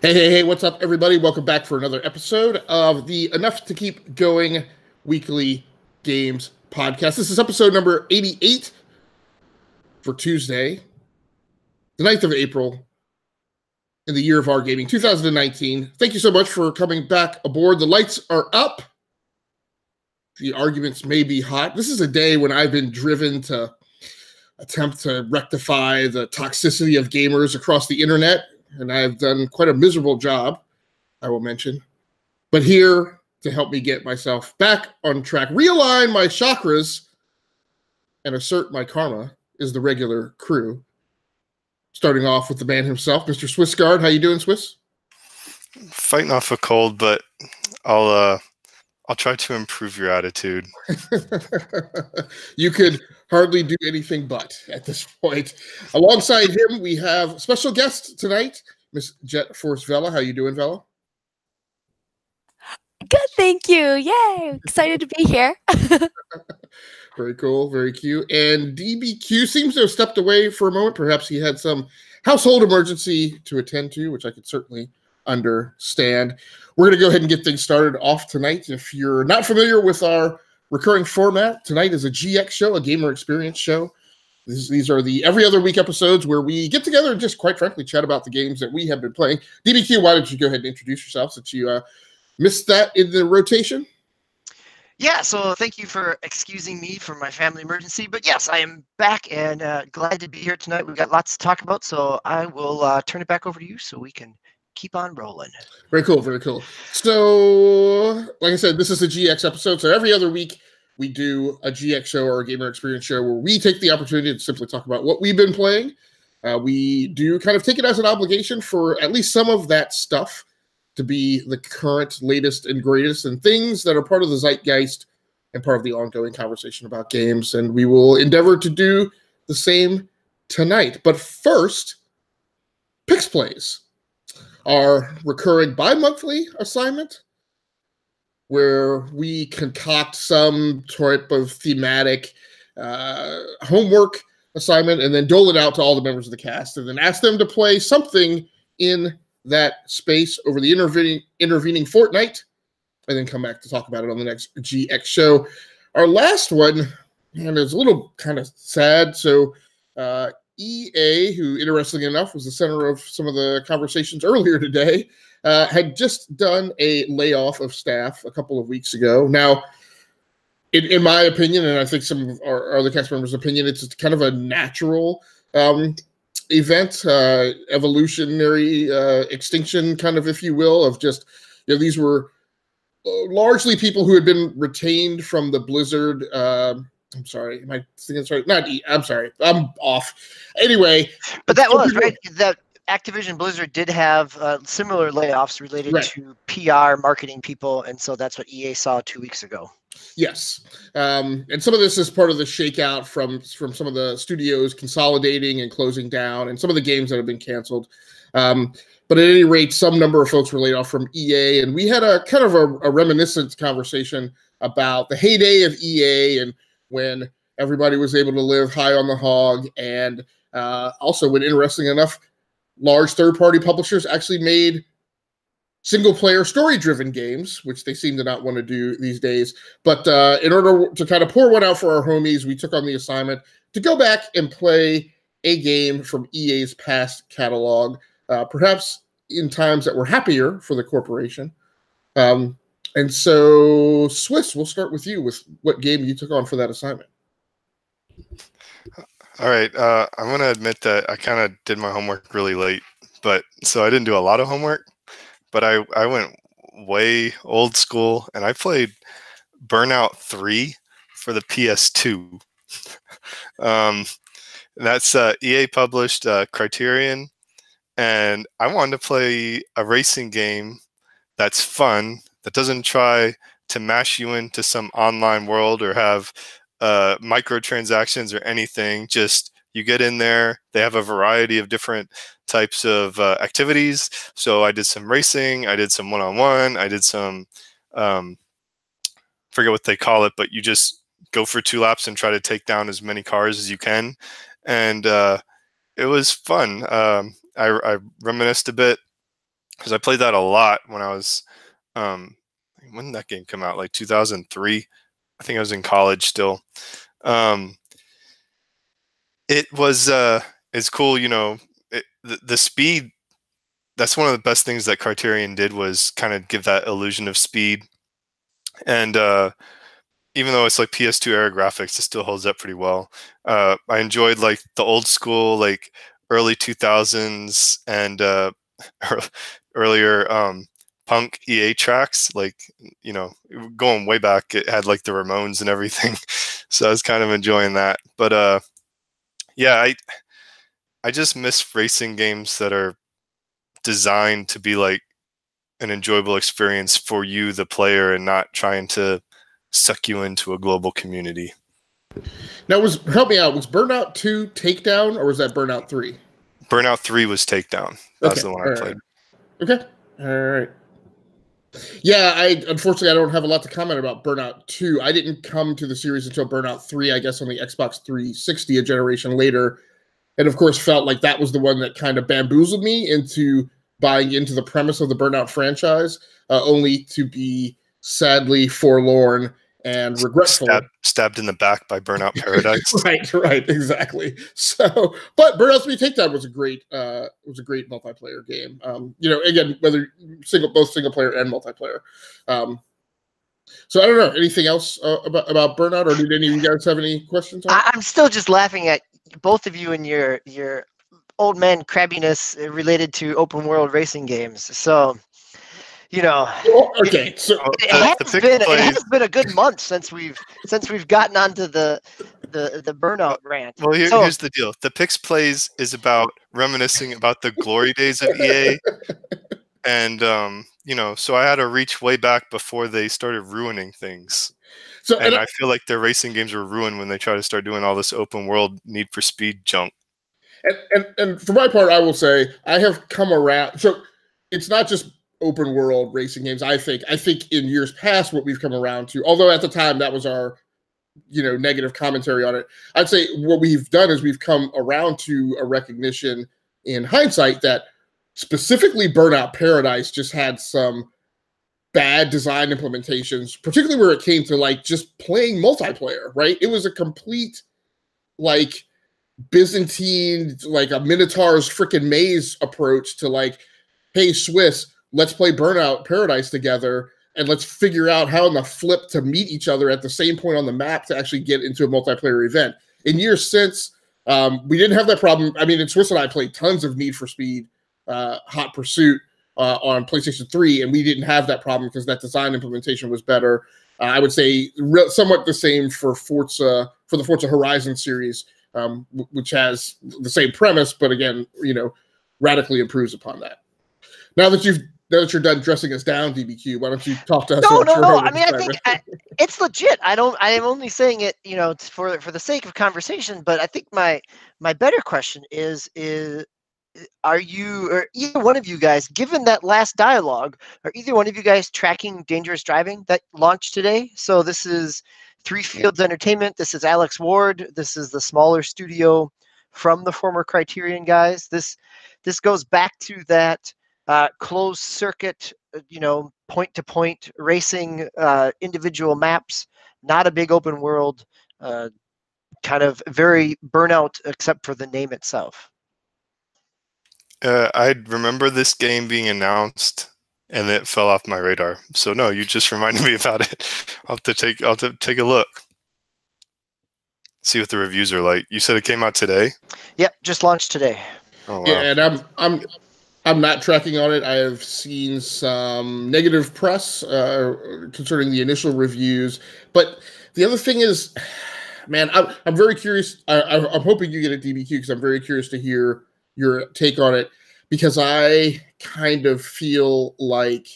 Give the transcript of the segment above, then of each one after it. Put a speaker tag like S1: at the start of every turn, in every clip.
S1: Hey, what's up, everybody? Welcome back for another episode of the Enough to Keep Going Weekly Games Podcast. This is episode number 88 for Tuesday, the 9th of April, in the year of our gaming, 2019. Thank you so much for coming back aboard. The lights are up. The arguments may be hot. This is a day when I've been driven to attempt to rectify the toxicity of gamers across the internet, and I've done quite a miserable job, I will mention. But here to help me get myself back on track, realign my chakras, and assert my karma is the regular crew. Starting off with the man himself, Mr. Swissguard. How you doing, Swiss?
S2: Fighting off a cold, but I'll try to improve your attitude.
S1: You could hardly do anything but at this point. Alongside him, we have a special guest tonight, Miss Jet Force Vela. How you doing, Vela?
S3: Good, thank you. Yay! Excited to be here.
S1: Very cool, very cute. And DBQ seems to have stepped away for a moment. Perhaps he had some household emergency to attend to, which I could certainly understand. We're going to go ahead and get things started off tonight. If you're not familiar with our recurring format, tonight is a GX show, a gamer experience show. These are the every other week episodes where we get together and just, quite frankly, chat about the games that we have been playing. DBQ, why don't you go ahead and introduce yourself since you missed that in the rotation?
S4: Yeah, so thank you for excusing me for my family emergency. But yes, I am back and glad to be here tonight. We've got lots to talk about, so I will turn it back over to you so we can keep on rolling.
S1: Very cool, very cool. So, like I said, this is a GX episode. So every other week, we do a GX show or a gamer experience show where we take the opportunity to simply talk about what we've been playing. We do kind of take it as an obligation for at least some of that stuff to be the current, latest, and greatest, and things that are part of the zeitgeist and part of the ongoing conversation about games. And we will endeavor to do the same tonight. But first, Pix Plays, our recurring bi-monthly assignment where we concoct some type of thematic homework assignment and then dole it out to all the members of the cast and then ask them to play something in that space over the intervening fortnight and then come back to talk about it on the next GX show. Our last one, and it's a little kind of sad. So EA, who interestingly enough was the center of some of the conversations earlier today, had just done a layoff of staff a couple of weeks ago. Now, in my opinion, and I think some of our other cast members' opinion, it's kind of a natural event, evolutionary extinction, kind of, if you will, of just, these were largely people who had been retained from the Blizzard. I'm sorry, am I thinking sorry? I'm sorry, I'm off. Anyway,
S4: but that was right. That Activision Blizzard did have similar layoffs related to PR marketing people, and so that's what EA saw 2 weeks ago.
S1: Yes, and some of this is part of the shakeout from some of the studios consolidating and closing down, and some of the games that have been canceled. But at any rate, some number of folks were laid off from EA, and we had a kind of a reminiscent conversation about the heyday of EA and when everybody was able to live high on the hog, and also when, interesting enough, large third-party publishers actually made single-player story-driven games, which they seem to not want to do these days. But in order to kind of pour one out for our homies, we took on the assignment to go back and play a game from EA's past catalog, perhaps in times that were happier for the corporation. And so, Swiss, we'll start with you with what game you took on for that assignment.
S2: All right. I'm going to admit that I kind of did my homework really late, so I didn't do a lot of homework. But I went way old school, and I played Burnout 3 for the PS2. That's EA published Criterion, and I wanted to play a racing game that's fun, that doesn't try to mash you into some online world or have microtransactions or anything. Just you get in there. They have a variety of different types of activities. So I did some racing. I did some one-on-one. I did some, forget what they call it, but you just go for 2 laps and try to take down as many cars as you can. And it was fun. I reminisced a bit because I played that a lot when I was when did that game come out? Like 2003. I think I was in college still. It was it's cool, you know. The speed. That's one of the best things that Criterion did, was kind of give that illusion of speed. And even though it's like PS2 era graphics, it still holds up pretty well. I enjoyed like the old school, like early 2000s and earlier punk EA tracks. Like, you know, going way back, it had like the Ramones and everything. So I was kind of enjoying that. But yeah, I just miss racing games that are designed to be like an enjoyable experience for you, the player, and not trying to suck you into a global community.
S1: Now, help me out. Was Burnout 2 Takedown, or was that Burnout 3?
S2: Burnout 3 was Takedown. That's the one I played.
S1: Okay. All right. Yeah, unfortunately I don't have a lot to comment about Burnout 2. I didn't come to the series until Burnout 3, I guess, on the Xbox 360 a generation later. And of course felt like that was the one that kind of bamboozled me into buying into the premise of the Burnout franchise, only to be sadly forlorn and regretful.
S2: Stabbed in the back by Burnout Paradise.
S1: right, exactly. So, but Burnout 3 Takedown was a great multiplayer game. You know, again, whether both single player and multiplayer. So I don't know. Anything else about Burnout, or did any of you guys have any questions on it?
S4: I'm still just laughing at both of you and your old man crabbiness related to open world racing games. So, you know,
S1: okay.
S4: It has been a good month since we've gotten onto the Burnout rant.
S2: Well, here's the deal. The Pix Plays is about reminiscing about the glory days of EA. And, you know, so I had to reach way back before they started ruining things. So, and I feel like their racing games were ruined when they try to start doing all this open world Need for Speed junk.
S1: And for my part, I will say I have come around. So it's not just open world racing games. I think in years past, what we've come around to, although at the time that was our, you know, negative commentary on it, I'd say what we've done is we've come around to a recognition in hindsight that specifically Burnout Paradise just had some bad design implementations, particularly where it came to like just playing multiplayer, right? It was a complete like Byzantine, like a Minotaur's freaking maze approach to like, hey, Swiss, let's play Burnout Paradise together and let's figure out how in the flip to meet each other at the same point on the map to actually get into a multiplayer event. In years since, we didn't have that problem. I mean, Swiss and I played tons of Need for Speed, Hot Pursuit on PlayStation 3, and we didn't have that problem because that design implementation was better. I would say somewhat the same for the Forza Horizon series, which has the same premise, but again, you know, radically improves upon that. Now that you're done dressing us down, DBQ, why don't you talk to us?
S4: No. I mean, I think it's legit. I am only saying it, you know, for the sake of conversation. But I think my better question is are you, or either one of you guys, given that last dialogue, are either one of you guys tracking Dangerous Driving that launched today? So this is Three Fields Entertainment. This is Alex Ward. This is the smaller studio from the former Criterion guys. This goes back to that closed circuit, you know, point-to-point racing, individual maps, not a big open world, kind of very Burnout except for the name itself.
S2: I remember this game being announced, and it fell off my radar. So no, you just reminded me about it. I'll have to take a look, see what the reviews are like. You said it came out today?
S4: Yep, just launched today.
S2: Oh, wow.
S1: Yeah, and I'm not tracking on it. I have seen some negative press concerning the initial reviews, but the other thing is, man, I'm very curious. I'm hoping you get a DBQ because I'm very curious to hear your take on it, because I kind of feel like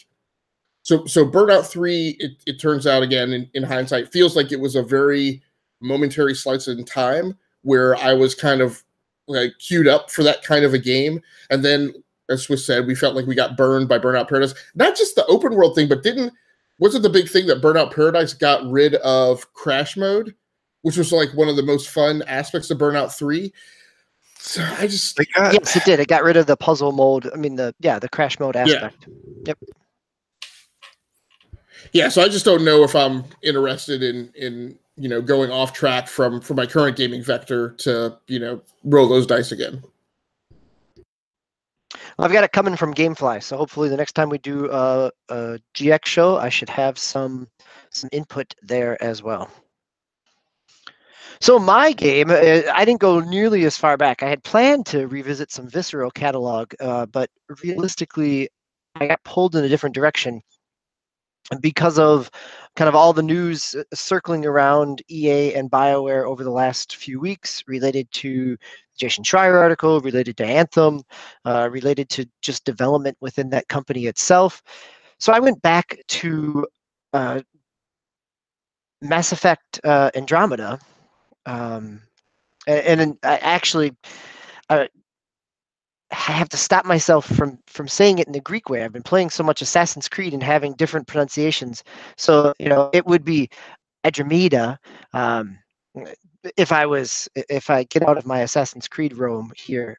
S1: so Burnout 3, it turns out, again, in hindsight, feels like it was a very momentary slice in time where I was kind of like queued up for that kind of a game. And then, as Swiss said, we felt like we got burned by Burnout Paradise. Not just the open world thing, but wasn't the big thing that Burnout Paradise got rid of crash mode, which was like one of the most fun aspects of Burnout 3? So I just
S2: They got
S4: Yes, it did. It got rid of the puzzle mode. I mean, the crash mode aspect. Yep.
S1: yeah. So I just don't know if I'm interested in going off track from my current gaming vector to roll those dice again.
S4: Well, I've got it coming from GameFly, so hopefully the next time we do a GX show, I should have some input there as well. So my game, I didn't go nearly as far back. I had planned to revisit some Visceral catalog, but realistically, I got pulled in a different direction because of kind of all the news circling around EA and BioWare over the last few weeks related to Jason Schreier article, related to Anthem, related to just development within that company itself. So I went back to Mass Effect Andromeda, and I actually I have to stop myself from saying it in the Greek way. I've been playing so much Assassin's Creed and having different pronunciations. So it would be Andromeda. If I get out of my Assassin's Creed roam here.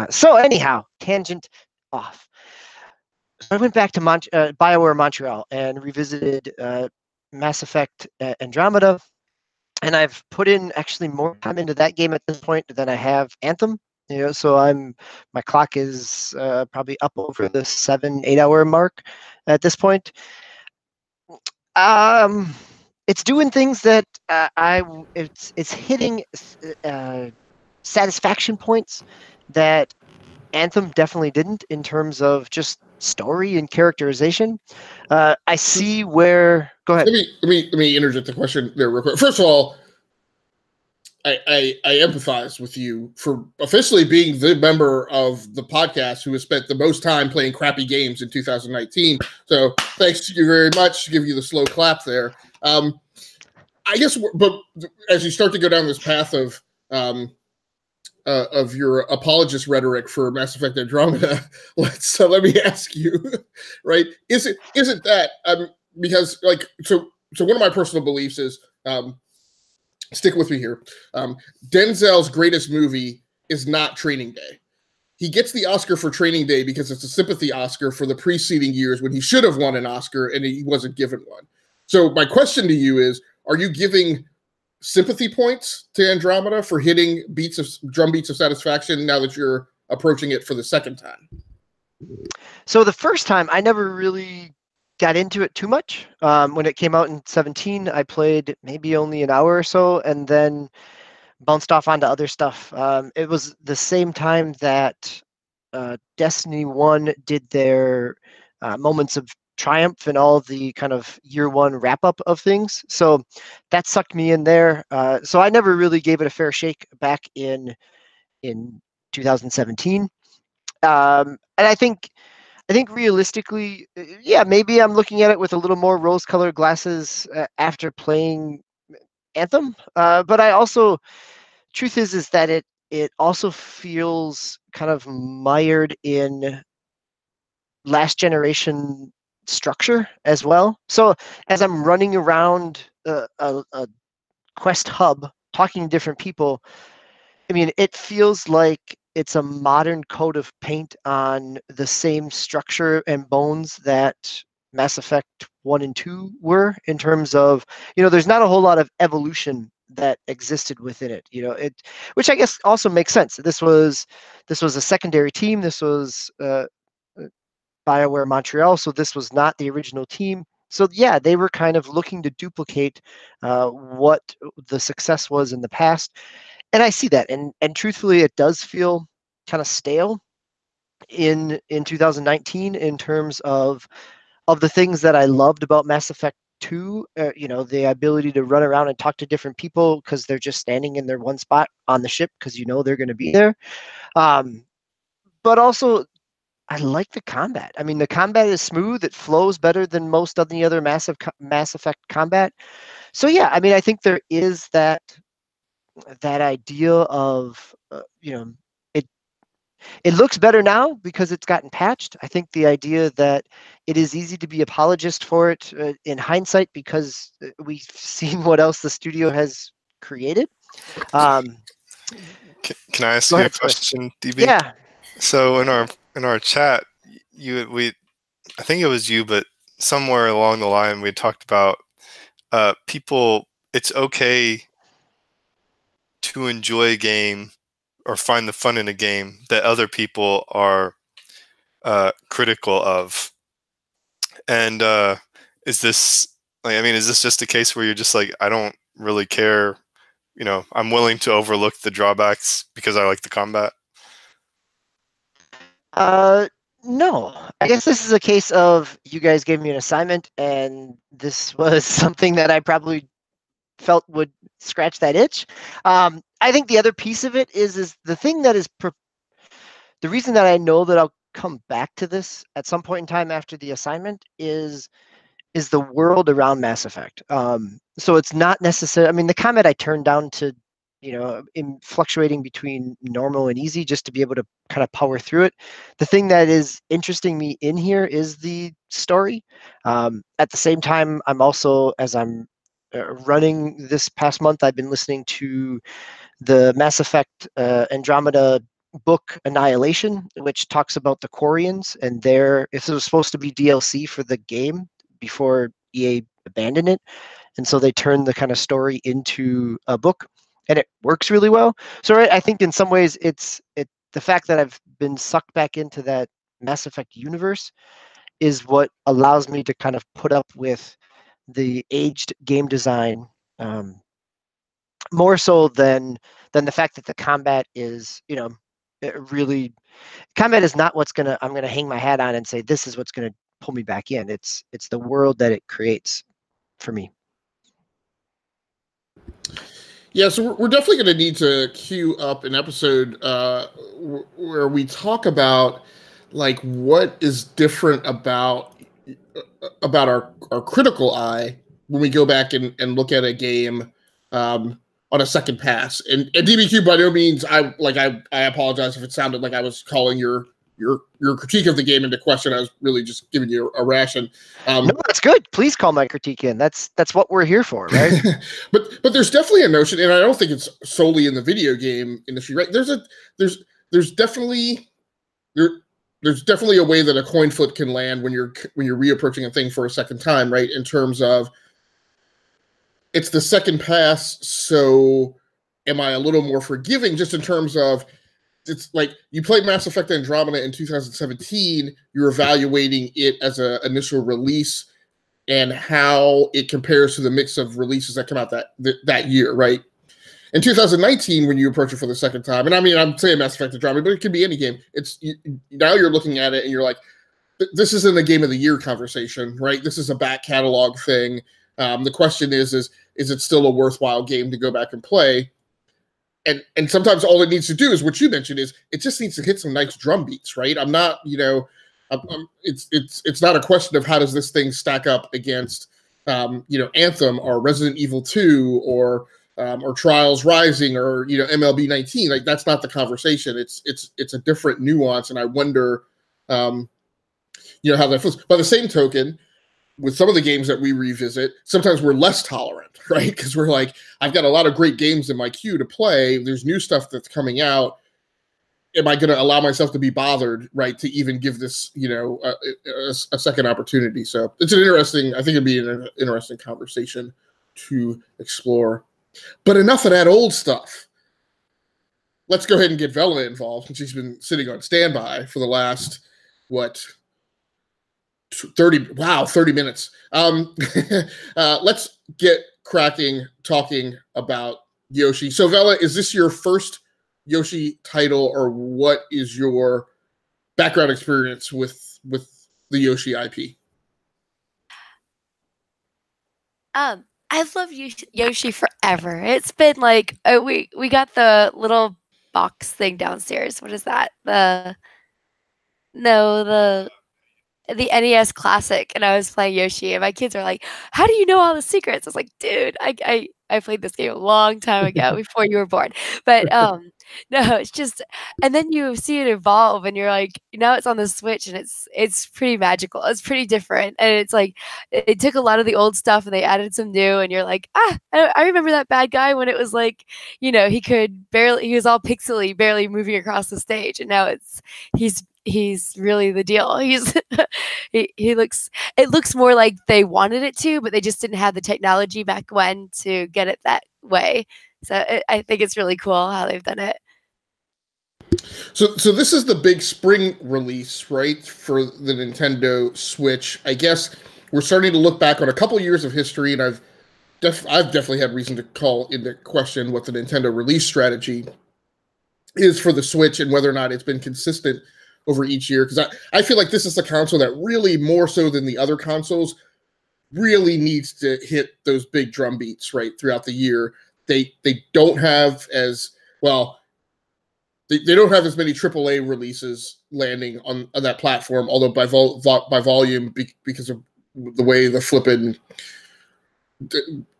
S4: So anyhow, tangent off. So I went back to BioWare Montreal and revisited Mass Effect Andromeda, and I've put in actually more time into that game at this point than I have Anthem. So my clock is probably up over the 7-8 hour mark at this point. It's doing things that it's hitting satisfaction points that Anthem definitely didn't in terms of just story and characterization. I see where. Go ahead.
S1: Let me interject the question there real quick. First of all, I empathize with you for officially being the member of the podcast who has spent the most time playing crappy games in 2019. So thanks to you very much. Give you the slow clap there. I guess, but as you start to go down this path of your apologist rhetoric for Mass Effect Andromeda, let me ask you, right? Isn't that because so one of my personal beliefs is. Stick with me here. Denzel's greatest movie is not Training Day. He gets the Oscar for Training Day because it's a sympathy Oscar for the preceding years when he should have won an Oscar and he wasn't given one. So my question to you is, are you giving sympathy points to Andromeda for hitting drum beats of satisfaction now that you're approaching it for the second time?
S4: So the first time, I never really got into it too much. When it came out in 2017, I played maybe only an hour or so and then bounced off onto other stuff. It was the same time that Destiny 1 did their Moments of Triumph and all the kind of year one wrap up of things. So that sucked me in there. So I never really gave it a fair shake back in 2017. And I think realistically, yeah, maybe I'm looking at it with a little more rose-colored glasses after playing Anthem. But I also, truth is that it also feels kind of mired in last generation structure as well. So as I'm running around a quest hub, talking to different people, I mean, it feels like it's a modern coat of paint on the same structure and bones that Mass Effect 1 and 2 were in terms of, there's not a whole lot of evolution that existed within it, which I guess also makes sense. This was a secondary team. This was BioWare Montreal, so this was not the original team. So yeah, they were kind of looking to duplicate what the success was in the past. And I see that, and truthfully, it does feel kind of stale in 2019 in terms of the things that I loved about Mass Effect 2. The ability to run around and talk to different people because they're just standing in their one spot on the ship because they're going to be there. But also, I like the combat. I mean, the combat is smooth; it flows better than most of the other Mass Effect combat. So yeah, I mean, I think there is that idea of it looks better now because it's gotten patched. I think the idea that it is easy to be apologist for it in hindsight because we've seen what else the studio has created.
S2: Can I ask
S4: Go
S2: you a
S4: ahead, Swift.
S2: question, DB?
S4: Yeah.
S2: So in our chat, I think it was you, but somewhere along the line we talked about people. It's okay to enjoy a game or find the fun in a game that other people are critical of. And is this is this just a case where you're just like, I don't really care, I'm willing to overlook the drawbacks because I like the combat?
S4: No. I guess this is a case of you guys gave me an assignment, and this was something that I probably felt would scratch that itch. I think the other piece of it is the thing that is the reason that I know that I'll come back to this at some point in time after the assignment is the world around Mass Effect. So it's not necessarily. I mean, the combat I turned down to, in fluctuating between normal and easy just to be able to kind of power through it. The thing that is interesting me in here is the story. At the same time, I'm also, as I'm running this past month, I've been listening to the Mass Effect Andromeda book Annihilation, which talks about the Quarians and if it was supposed to be DLC for the game before EA abandoned it. And so they turned the kind of story into a book, and it works really well. So I think in some ways it's the fact that I've been sucked back into that Mass Effect universe is what allows me to kind of put up with the aged game design more so than the fact that the combat is, really combat is not I'm gonna hang my hat on and say this is what's gonna pull me back in. It's the world that it creates for me.
S1: Yeah, so we're definitely going to need to queue up an episode where we talk about like what is different about our critical eye when we go back and look at a game on a second pass. And DBQ, by no means, I apologize if it sounded like I was calling your critique of the game into question. I was really just giving you a ration.
S4: No, that's good. Please call my critique in. That's what we're here for, right?
S1: but there's definitely a notion, and I don't think it's solely in the video game industry, right? There's definitely a way that a coin flip can land when you're reapproaching a thing for a second time, right? In terms of it's the second pass, so am I a little more forgiving? Just in terms of it's like you played Mass Effect Andromeda in 2017, you're evaluating it as an initial release and how it compares to the mix of releases that come out that year, right? In 2019, when you approach it for the second time, and I mean, I'm saying Mass Effect Andromeda, but it could be any game. Now you're looking at it and you're like, this isn't a game of the year conversation, right? This is a back catalog thing. The question is it still a worthwhile game to go back and play? And sometimes all it needs to do is what you mentioned is it just needs to hit some nice drum beats, right? I'm not, it's not a question of how does this thing stack up against, Anthem or Resident Evil 2 or Trials Rising or MLB 19. Like that's not the conversation. It's a different nuance, and I wonder, how that feels. By the same token, with some of the games that we revisit, sometimes we're less tolerant, right? Because we're like, I've got a lot of great games in my queue to play. There's new stuff that's coming out. Am I going to allow myself to be bothered, right, to even give this, a second opportunity? So it's I think it'd be an interesting conversation to explore. But enough of that old stuff. Let's go ahead and get Vela involved, since she's been sitting on standby for the last, 30 minutes. Let's get cracking talking about Yoshi. So Vela, is this your first Yoshi title, or what is your background experience with the Yoshi IP?
S3: I've loved Yoshi forever. It's been like we got the little box thing downstairs. What is that? The NES Classic, and I was playing Yoshi, and my kids are like, "How do you know all the secrets?" I was like, "Dude, I I played this game a long time ago before you were born. But no, it's just, and then you see it evolve, and you're like, now it's on the Switch, and it's pretty magical. It's pretty different, and it's like it took a lot of the old stuff and they added some new, and you're like, I remember that bad guy when it was like, he was all pixely, barely moving across the stage, and now he's really the deal. He looks, it looks more like they wanted it to, but they just didn't have the technology back when to get it that way. So I think it's really cool how they've done it.
S1: So this is the big spring release, right, for the Nintendo Switch. I guess we're starting to look back on a couple years of history, and I've definitely had reason to call into question what the Nintendo release strategy is for the Switch and whether or not it's been consistent over each year. Because I feel like this is the console that really, more so than the other consoles, really needs to hit those big drum beats right throughout the year. They don't have as well. They don't have as many AAA releases landing on that platform, although by volume, because of the way the flippin'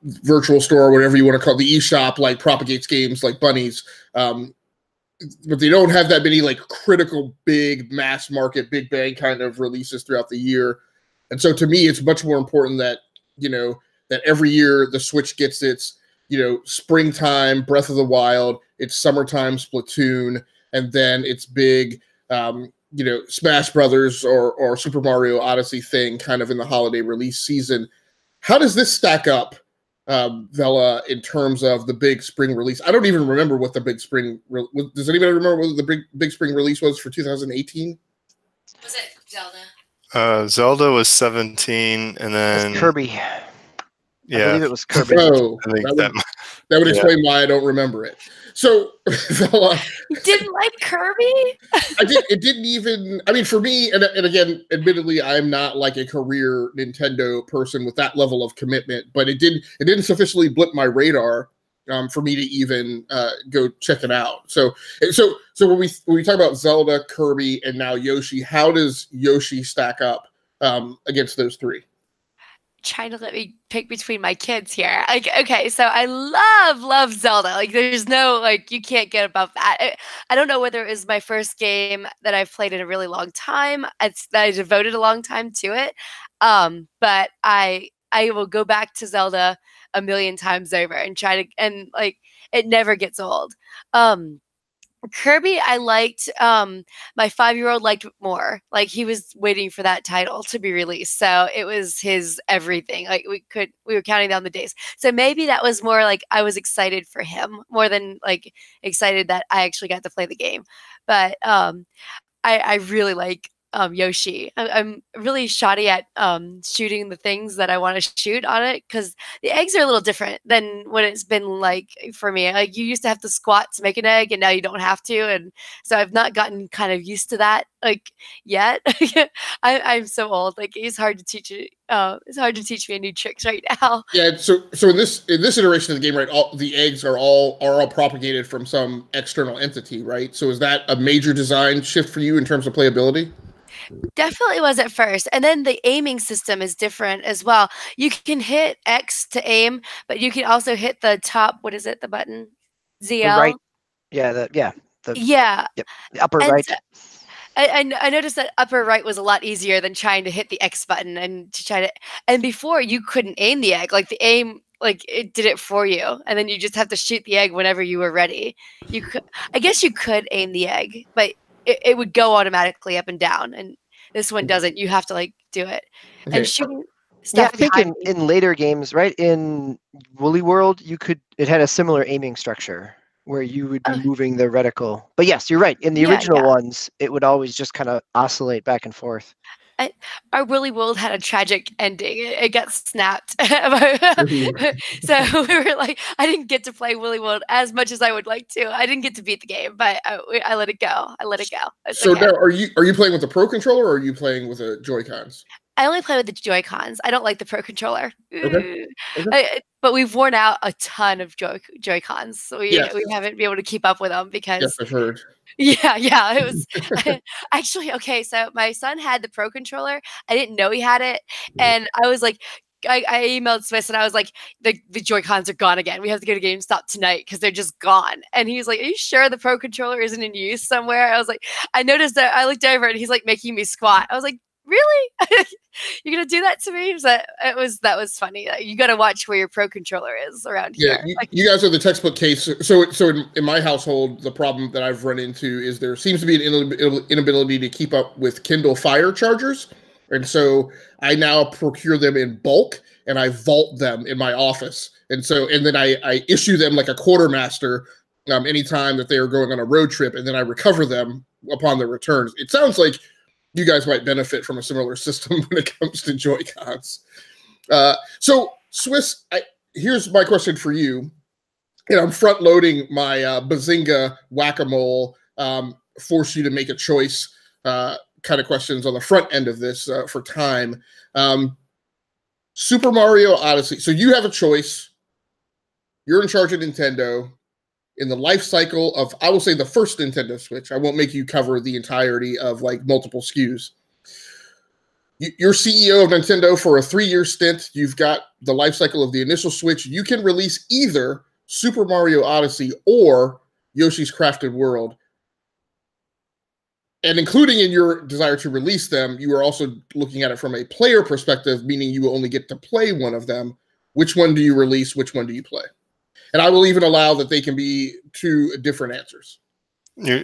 S1: virtual store, or whatever you want to call it, the eShop, like propagates games like bunnies. But they don't have that many like critical, big, mass market, big bang kind of releases throughout the year. And so to me, it's much more important that, that every year the Switch gets its, springtime Breath of the Wild, it's summertime Splatoon, and then it's big, Smash Brothers or Super Mario Odyssey thing kind of in the holiday release season. How does this stack up, Vela, in terms of the big spring release? I don't even remember what the big spring. Does anybody remember what the big spring release was for 2018?
S3: Was it Zelda?
S2: Zelda was 17, and then
S4: Kirby.
S2: Yeah,
S4: I believe it was Kirby.
S1: Oh,
S2: I think
S1: that would explain why I don't remember it. So, Vela,
S3: you didn't like Kirby?
S1: It didn't even. I mean, for me, and again, admittedly, I'm not like a career Nintendo person with that level of commitment. But it didn't sufficiently blip my radar for me to even go check it out. So when we talk about Zelda, Kirby, and now Yoshi, how does Yoshi stack up against those three?
S3: Trying to let me pick between my kids here. Like, okay, so I love Zelda. Like, there's no, like, you can't get above that. I don't know whether it was my first game that I've played in a really long time. It's that I devoted a long time to it. But I will go back to Zelda a million times over and try to, and like, it never gets old. Kirby, I liked. My 5-year-old liked more. Like, he was waiting for that title to be released, so it was his everything. Like, we were counting down the days. So maybe that was more like I was excited for him more than like excited that I actually got to play the game. But I really like Yoshi. I'm really shoddy at shooting the things that I want to shoot on it, because the eggs are a little different than what it's been like for me. Like, you used to have to squat to make an egg, and now you don't have to, and so I've not gotten kind of used to that like yet. I'm so old. Like, it's hard to teach it. It's hard to teach me new tricks right now.
S1: Yeah. So in this iteration of the game, right, all the eggs are all propagated from some external entity, right? So is that a major design shift for you in terms of playability?
S3: Definitely was at first. And then the aiming system is different as well. You can hit X to aim, but you can also hit the top, what is it, the button? ZL?
S4: Right. Yeah,
S3: yeah.
S4: Yep, the upper
S3: And
S4: right.
S3: I noticed that upper right was a lot easier than trying to hit the X button and to try to, and before you couldn't aim the egg. Like, the aim, like, it did it for you, and then you just have to shoot the egg whenever you were ready. I guess you could aim the egg, but it would go automatically up and down, and this one doesn't. You have to like do it.
S1: Okay.
S3: And shooting stuff.
S4: Yeah, I think in later games, right, in Woolly World, it had a similar aiming structure where you would be moving the reticle. But yes, you're right. In the original ones, it would always just kind of oscillate back and forth.
S3: Our Woolly World had a tragic ending. It got snapped. So we were like, I didn't get to play Woolly World as much as I would like to. I didn't get to beat the game, but I let it go.
S1: So now, are you playing with the Pro Controller, or are you playing with the Joy-Cons?
S3: I only play with the Joy-Cons. I don't like the Pro Controller.
S1: Okay.
S3: But we've worn out a ton of Joy-Cons. So we haven't been able to keep up with them because...
S1: Yes, I've heard.
S3: Yeah, it was... Actually, okay, so my son had the Pro Controller. I didn't know he had it. And I was like, I emailed Swiss and I was like, the Joy-Cons are gone again. We have to go to GameStop tonight because they're just gone. And he was like, are you sure the Pro Controller isn't in use somewhere? I was like, I noticed that. I looked over and he's like making me squat. I was like, really? You're gonna do that to me? That was funny. You got to watch where your Pro Controller is around here.
S1: You guys are the textbook case. So in my household, the problem that I've run into is there seems to be an inability to keep up with Kindle Fire chargers, and so I now procure them in bulk and I vault them in my office, and then I issue them like a quartermaster anytime that they are going on a road trip, and then I recover them upon their returns. It sounds like you guys might benefit from a similar system when it comes to Joy-Cons. So, Swiss, here's my question for you. And I'm front-loading my Bazinga Whack-A-Mole force you to make a choice kind of questions on the front end of this for time. Super Mario Odyssey. So you have a choice. You're in charge of Nintendo. In the life cycle of, I will say, the first Nintendo Switch. I won't make you cover the entirety of like multiple SKUs. You're CEO of Nintendo for a 3-year stint. You've got the life cycle of the initial Switch. You can release either Super Mario Odyssey or Yoshi's Crafted World. And including in your desire to release them, you are also looking at it from a player perspective, meaning you will only get to play one of them. Which one do you release? Which one do you play? And I will even allow that they can be 2 different answers.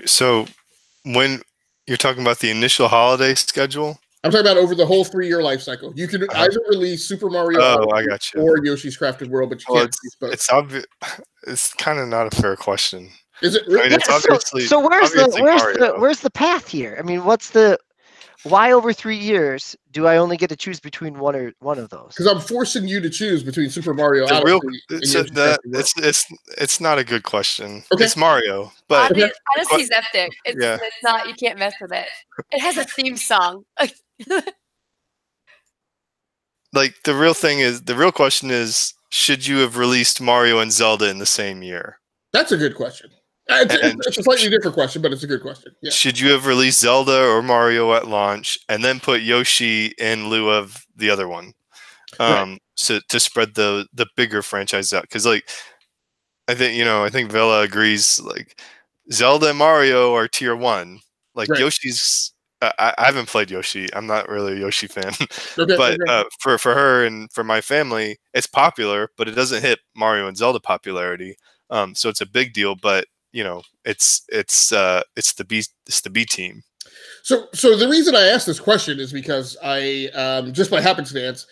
S2: So when you're talking about the initial holiday schedule?
S1: I'm talking about over the whole 3-year life cycle. You can either release Super Mario
S2: I got you.
S1: or Yoshi's Crafted World, but you can't release both.
S2: It's obvious. It's kind of not a fair question.
S1: Is it really?
S2: I mean, it's obviously,
S4: so where's the path here? I mean, why over 3 years do I only get to choose between one of those?
S1: Because I'm forcing you to choose between Super Mario Odyssey and
S2: it's not a good question.
S1: Okay.
S2: It's Mario, but
S3: Odyssey's epic. It's not, you can't mess with it. It has a theme song.
S2: Like the real question is, should you have released Mario and Zelda in the same year?
S1: That's a good question. It's a slightly different question, but it's a good question. Yeah.
S2: Should you have released Zelda or Mario at launch and then put Yoshi in lieu of the other one?
S1: Right.
S2: So to spread the bigger franchise out, because like I think Vela agrees. Like Zelda and Mario are tier 1. Like
S1: right.
S2: Yoshi's. I haven't played Yoshi. I'm not really a Yoshi fan,
S1: okay,
S2: but for her and for my family, it's popular, but it doesn't hit Mario and Zelda popularity. So it's a big deal, but it's the B team.
S1: So the reason I asked this question is because I just by happenstance,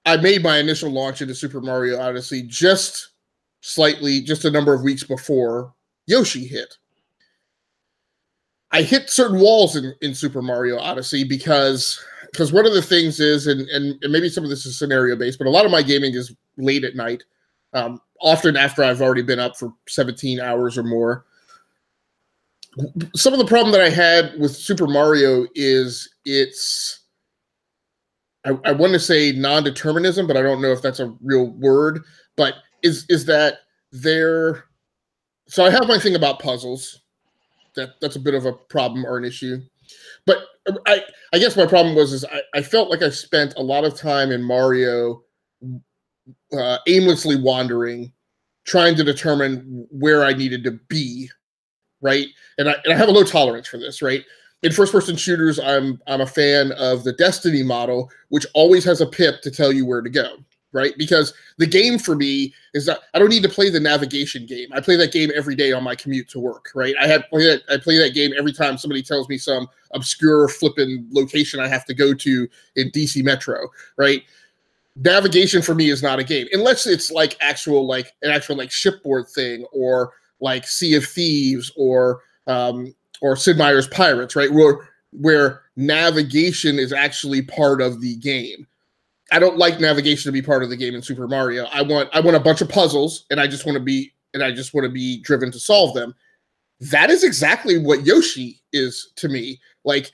S1: I made my initial launch into Super Mario Odyssey just a number of weeks before Yoshi hit. I hit certain walls in Super Mario Odyssey because one of the things is, and maybe some of this is scenario based, but a lot of my gaming is late at night. Often after I've already been up for 17 hours or more. Some of the problem that I had with Super Mario is I want to say non-determinism, but I don't know if that's a real word, but is that there. So I have my thing about puzzles. That's a bit of a problem or an issue. But I guess my problem was I felt like I spent a lot of time in Mario aimlessly wandering, trying to determine where I needed to be, right? And I have a low tolerance for this, right? In first-person shooters, I'm a fan of the Destiny model, which always has a pip to tell you where to go, right? Because the game for me is that I don't need to play the navigation game. I play that game every day on my commute to work, right? I play that game every time somebody tells me some obscure flipping location I have to go to in DC Metro, right? Navigation for me is not a game unless it's like an actual shipboard thing or like Sea of Thieves or Sid Meier's Pirates, right? Where navigation is actually part of the game. I don't like navigation to be part of the game in Super Mario. I want a bunch of puzzles, and I just want to be driven to solve them. That is exactly what Yoshi is to me. Like,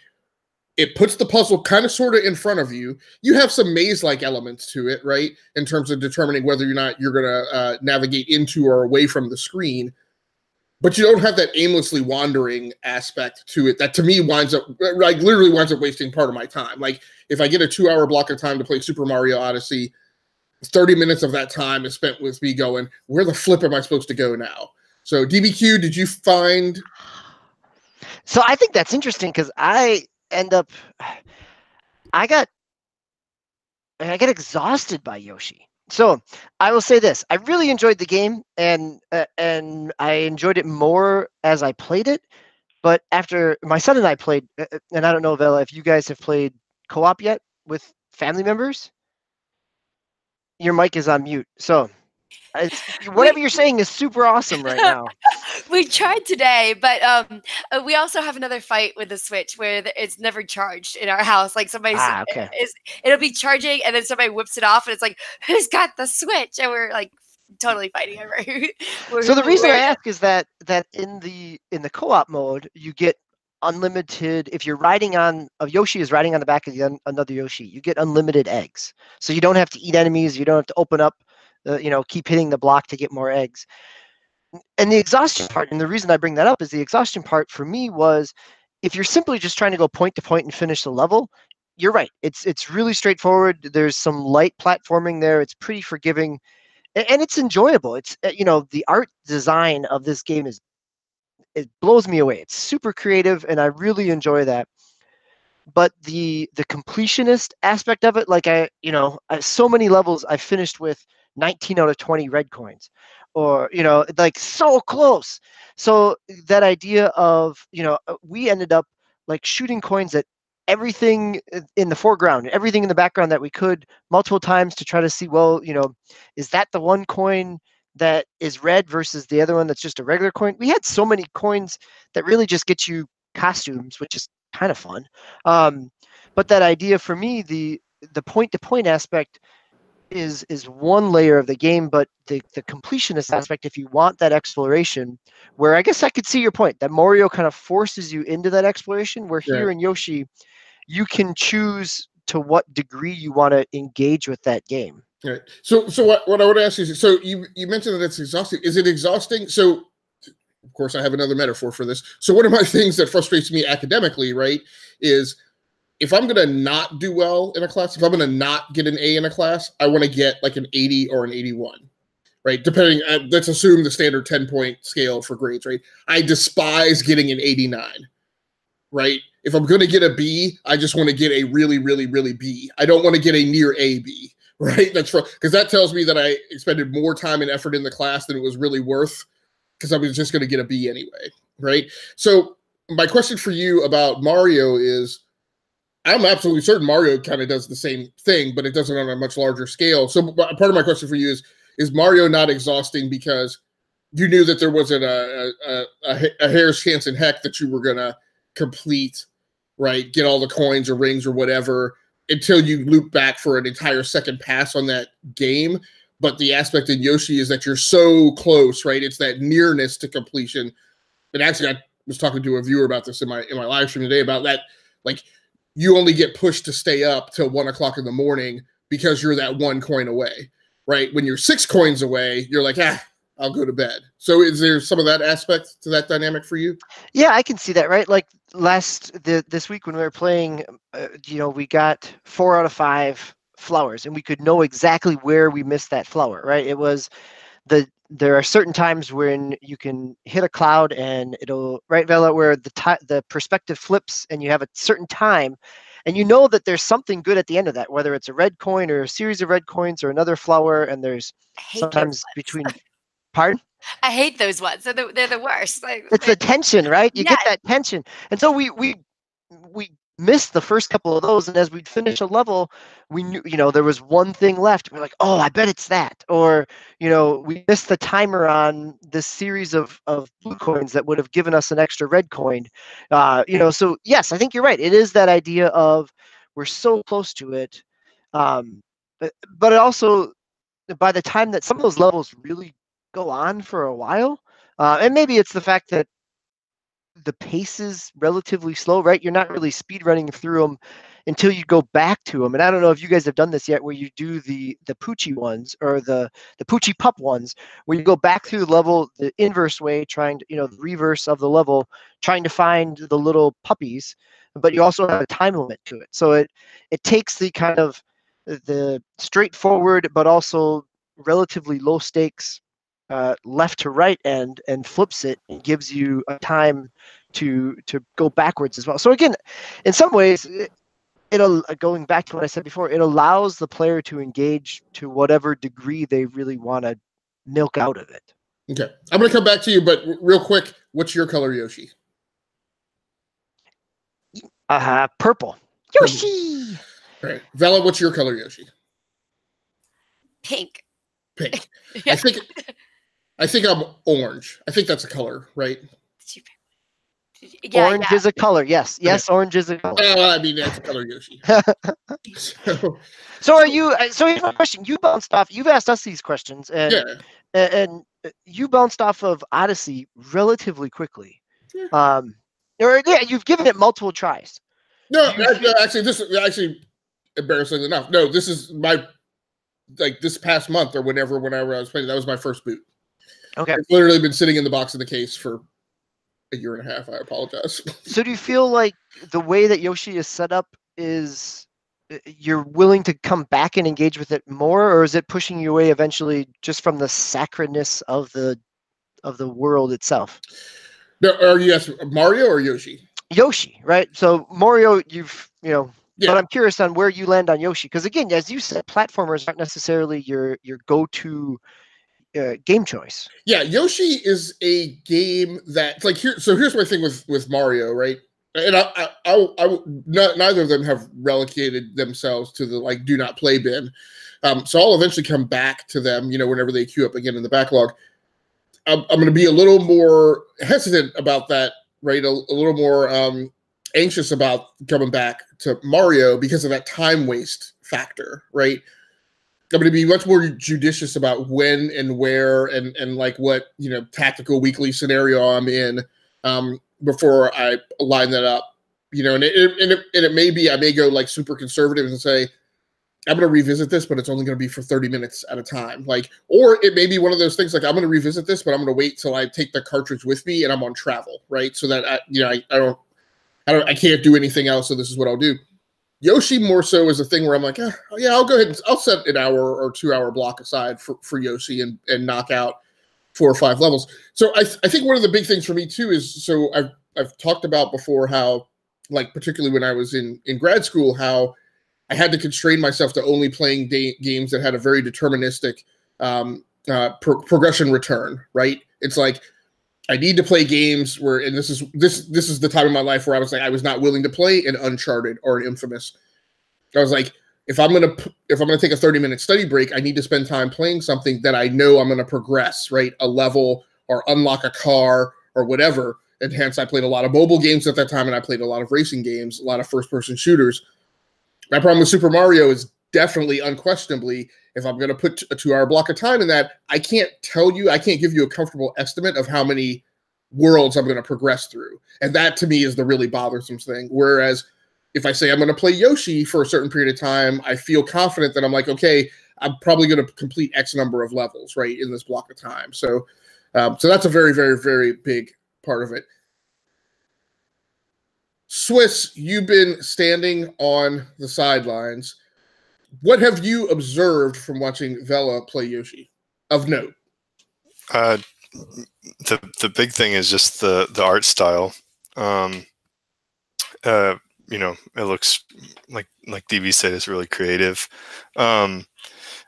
S1: it puts the puzzle kind of sort of in front of you. You have some maze-like elements to it, right? In terms of determining whether or not you're going to navigate into or away from the screen. but you don't have that aimlessly wandering aspect to it that to me literally winds up wasting part of my time. Like if I get a 2-hour block of time to play Super Mario Odyssey, 30 minutes of that time is spent with me going, where the flip am I supposed to go now? So DBQ, did you find?
S4: So I think that's interesting because I get exhausted by Yoshi. So I will say this: I really enjoyed the game, and I enjoyed it more as I played it. But after my son and I played, and I don't know, Vela, if you guys have played co-op yet with family members. Your mic is on mute. So whatever you're saying is super awesome right now.
S3: We tried today, but we also have another fight with the Switch where it's never charged in our house. Like
S4: okay.
S3: It'll be charging, and then somebody whips it off, and it's like, who's got the Switch? And we're like totally fighting over.
S4: So the reason I ask is that in the co-op mode, you get unlimited. If you're riding on Yoshi is riding on the back of another Yoshi, you get unlimited eggs. So you don't have to eat enemies. You don't have to open up. Keep hitting the block to get more eggs. And the exhaustion part, and the reason I bring that up is the exhaustion part for me was if you're simply just trying to go point to point and finish the level, you're right. It's really straightforward. There's some light platforming there. It's pretty forgiving, and it's enjoyable. It's the art design of this game it blows me away. It's super creative, and I really enjoy that. But the completionist aspect of it, like so many levels I finished with 19 out of 20 red coins, or like so close. So that idea of we ended up like shooting coins at everything in the foreground, everything in the background that we could multiple times to try to see, well, is that the one coin that is red versus the other one that's just a regular coin? We had so many coins that really just get you costumes, which is kind of fun. But that idea for me, the point-to-point aspect is one layer of the game, but the completionist aspect, if you want that exploration, where I guess I could see your point, that Mario kind of forces you into that exploration, where here in Yoshi, you can choose to what degree you want to engage with that game.
S1: Right. So what I would ask is, so you mentioned that it's exhausting. Is it exhausting? So of course I have another metaphor for this. So one of my things that frustrates me academically, right, is if I'm going to not do well in a class, if I'm going to not get an A in a class, I want to get like an 80 or an 81, right? Depending, let's assume the standard 10-point scale for grades, right? I despise getting an 89, right? If I'm going to get a B, I just want to get a really, really, really B. I don't want to get a near A B, right? That's because that tells me that I expended more time and effort in the class than it was really worth, because I was just going to get a B anyway, right? So my question for you about Mario is, I'm absolutely certain Mario kind of does the same thing, but it does it on a much larger scale. So part of my question for you is Mario not exhausting because you knew that there wasn't a hair's chance in heck that you were going to complete, right, get all the coins or rings or whatever until you loop back for an entire second pass on that game? But the aspect in Yoshi is that you're so close, right? It's that nearness to completion. And actually, I was talking to a viewer about this in my live stream today about that, like, you only get pushed to stay up till 1 o'clock in the morning because you're that 1 coin away, right? When you're 6 coins away, you're like, I'll go to bed. So is there some of that aspect to that dynamic for you?
S4: Yeah, I can see that, right? Like this week when we were playing, we got 4 out of 5 flowers, and we could know exactly where we missed that flower, right? It was there are certain times when you can hit a cloud and it'll, right, Vela, where the perspective flips and you have a certain time, and you know that there's something good at the end of that, whether it's a red coin or a series of red coins or another flower, and there's sometimes between. Pardon?
S3: I hate those ones. They're the worst.
S4: It's the tension, right? You get that tension, and so we missed the first couple of those, and as we'd finish a level, we knew there was one thing left. We're like, oh, I bet it's that, or we missed the timer on this series of blue coins that would have given us an extra red coin. So yes, I think you're right. It is that idea of we're so close to it, but it also, by the time that some of those levels really go on for a while, and maybe it's the fact that the pace is relatively slow, right? You're not really speed running through them until you go back to them. And I don't know if you guys have done this yet, where you do the Poochie ones, or the Poochie Pup ones, where you go back through the level the inverse way, trying to, the reverse of the level, trying to find the little puppies, but you also have a time limit to it. So it takes the kind of the straightforward but also relatively low stakes left to right end and flips it and gives you a time to go backwards as well. So again, in some ways, it'll, going back to what I said before, it allows the player to engage to whatever degree they really want to milk out of it.
S1: Okay, I'm going to come back to you, but real quick, what's your color, Yoshi?
S4: Purple. Yoshi!
S1: All right. Vela, what's your color, Yoshi?
S3: Pink.
S1: Pink.
S3: Yeah.
S1: I think I'm orange. I think that's a color, right?
S3: Yeah,
S4: orange is a color. Yes. Yes, orange is a color.
S1: Well, I mean, that's a color, Yoshi.
S4: So are you, so here's my question. You bounced off, you've asked us these questions, and and you bounced off of Odyssey relatively quickly.
S1: Yeah.
S4: Or you've given it multiple tries.
S1: No, actually, this is actually embarrassingly enough. No, this is my, like, this past month or whenever I was playing, that was my first boot.
S4: Okay.
S1: It's literally been sitting in the box of the case for a year and a half. I apologize.
S4: So do you feel like the way that Yoshi is set up is you're willing to come back and engage with it more, or is it pushing you away eventually just from the sacredness of the world itself?
S1: No, are you asking Mario or Yoshi?
S4: Yoshi, right? So Mario, you've
S1: Yeah.
S4: But I'm curious on where you land on Yoshi, because again, as you said, platformers aren't necessarily your go-to game choice.
S1: Yeah, Yoshi is a game that, like, here. So here's my thing with Mario, right? And neither of them have relegated themselves to the, like, do not play bin. So I'll eventually come back to them, whenever they queue up again in the backlog. I'm going to be a little more hesitant about that, right? A little more anxious about coming back to Mario because of that time waste factor, right? I'm going to be much more judicious about when and where and like what, tactical weekly scenario I'm in before I line that up, and it may be, I may go like super conservative and say, I'm going to revisit this, but it's only going to be for 30 minutes at a time. Like, or it may be one of those things like, I'm going to revisit this, but I'm going to wait till I take the cartridge with me and I'm on travel, right? So that I can't do anything else. So this is what I'll do. Yoshi more so is a thing where I'm like, yeah, I'll go ahead and I'll set an hour or 2 hour block aside for Yoshi and knock out 4 or 5 levels. So I think one of the big things for me too is, so I've talked about before how, like, particularly when I was in grad school, how I had to constrain myself to only playing games that had a very deterministic progression return, right? It's like, I need to play games where, and this is the time in my life where I was like, I was not willing to play an Uncharted or an Infamous. I was like, if I'm gonna take a 30-minute study break, I need to spend time playing something that I know I'm gonna progress, right? A level or unlock a car or whatever. And hence, I played a lot of mobile games at that time, and I played a lot of racing games, a lot of first-person shooters. My problem with Super Mario is definitely, unquestionably, if I'm going to put a 2 hour block of time in that, I can't give you a comfortable estimate of how many worlds I'm going to progress through. And that to me is the really bothersome thing. Whereas if I say I'm going to play Yoshi for a certain period of time, I feel confident that I'm like, okay, I'm probably going to complete X number of levels, right, in this block of time. So that's a very, very, very big part of it. Swiss, you've been standing on the sidelines. What have you observed from watching Vela play Yoshi of note?
S2: The big thing is just the art style. It looks like DB said, it's really creative. I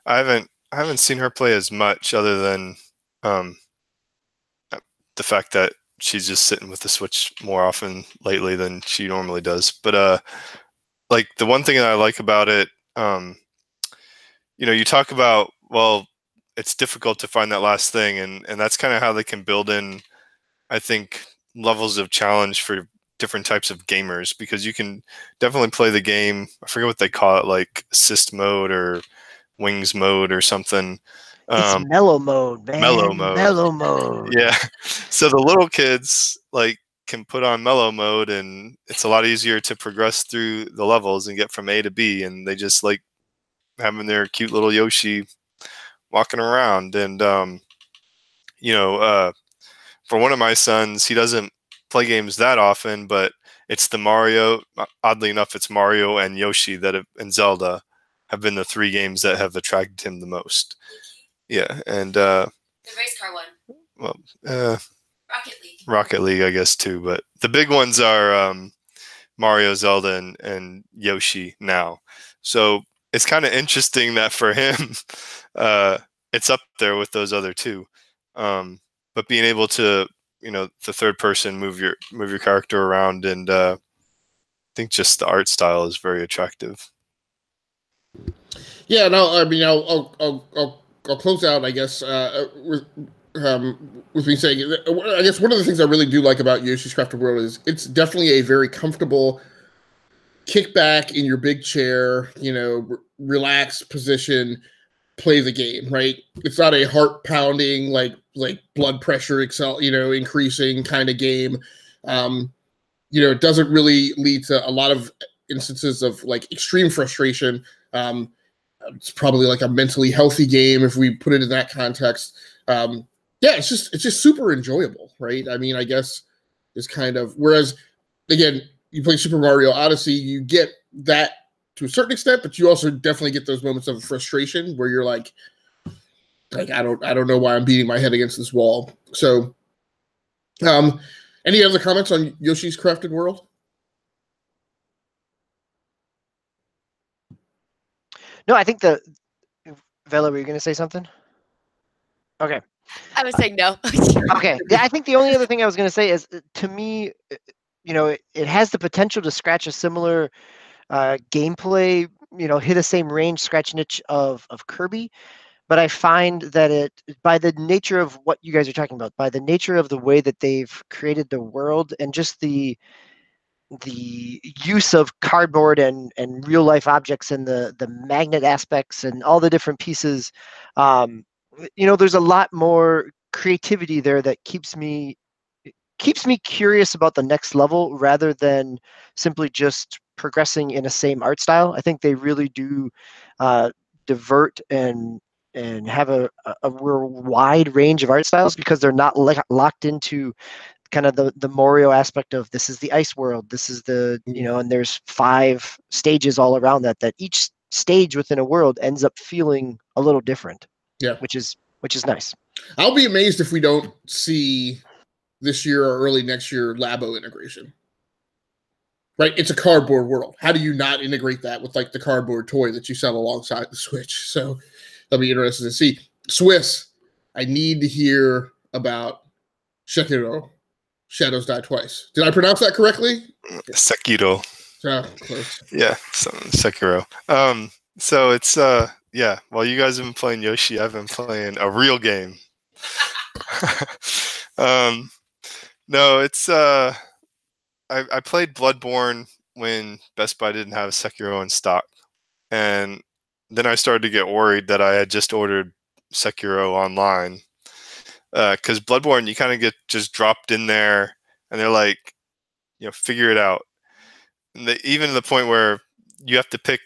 S2: haven't seen her play as much, other than the fact that she's just sitting with the Switch more often lately than she normally does. But like, the one thing that I like about it, you talk about, well, it's difficult to find that last thing, and that's kind of how they can build in, I think, levels of challenge for different types of gamers, because you can definitely play the game, I forget what they call it, like assist mode or wings mode or something.
S4: It's mellow mode, man.
S2: Mellow mode.
S4: Mellow mode.
S2: Yeah. So the little kids, like, can put on mellow mode, and it's a lot easier to progress through the levels and get from A to B. And they just like having their cute little Yoshi walking around. And for one of my sons, he doesn't play games that often, but it's the Mario. Oddly enough, it's Mario and Yoshi and Zelda have been the 3 games that have attracted him the most. Yeah, and
S3: the race car one.
S2: Well,
S3: Rocket League.
S2: Rocket League, I guess, too. But the big ones are Mario, Zelda, and Yoshi now. So it's kind of interesting that for him, it's up there with those other 2. But being able to, the third person move your character around, and I think just the art style is very attractive.
S1: Yeah, no, I mean, I'll close out, I guess, with me saying, I guess one of the things I really do like about Yoshi's Crafted World is it's definitely a very comfortable kick back in your big chair, relaxed position, play the game, right? It's not a heart pounding, like blood pressure increasing kind of game. It doesn't really lead to a lot of instances of like extreme frustration. It's probably like a mentally healthy game if we put it in that context. It's just super enjoyable, right? I mean, I guess is kind of, whereas again, you play Super Mario Odyssey, you get that to a certain extent, but you also definitely get those moments of frustration where you're like I don't know why I'm beating my head against this wall. So, any other comments on Yoshi's Crafted World?
S4: No, I think Vela, were you going to say something? Okay.
S3: I was saying no.
S4: Okay. Yeah, I think the only other thing I was going to say is, to me, it has the potential to scratch a similar gameplay, hit the same range, scratch niche of Kirby. But I find that by the nature of what you guys are talking about, by the nature of the way that they've created the world, and just the use of cardboard and real life objects, and the magnet aspects and all the different pieces, there's a lot more creativity there that keeps me curious about the next level, rather than simply just progressing in a same art style. I think they really do divert and have a real wide range of art styles, because they're not locked into kind of the Mario aspect of, this is the ice world, this is the, and there's 5 stages all around that each stage within a world ends up feeling a little different.
S1: Yeah.
S4: Which is nice.
S1: I'll be amazed if we don't see this year or early next year Labo integration. Right? It's a cardboard world. How do you not integrate that with like the cardboard toy that you sell alongside the Switch? So that'll be interesting to see. Swiss, I need to hear about Sekiro, Shadows Die Twice. Did I pronounce that correctly?
S2: Sekiro.
S1: Close.
S2: Yeah, Sekiro. So it's while you guys have been playing Yoshi, I've been playing a real game. No, it's I played Bloodborne when Best Buy didn't have a Sekiro in stock, and then I started to get worried that I had just ordered Sekiro online, because Bloodborne, you kind of get just dropped in there, and they're like, figure it out. And even to the point where you have to pick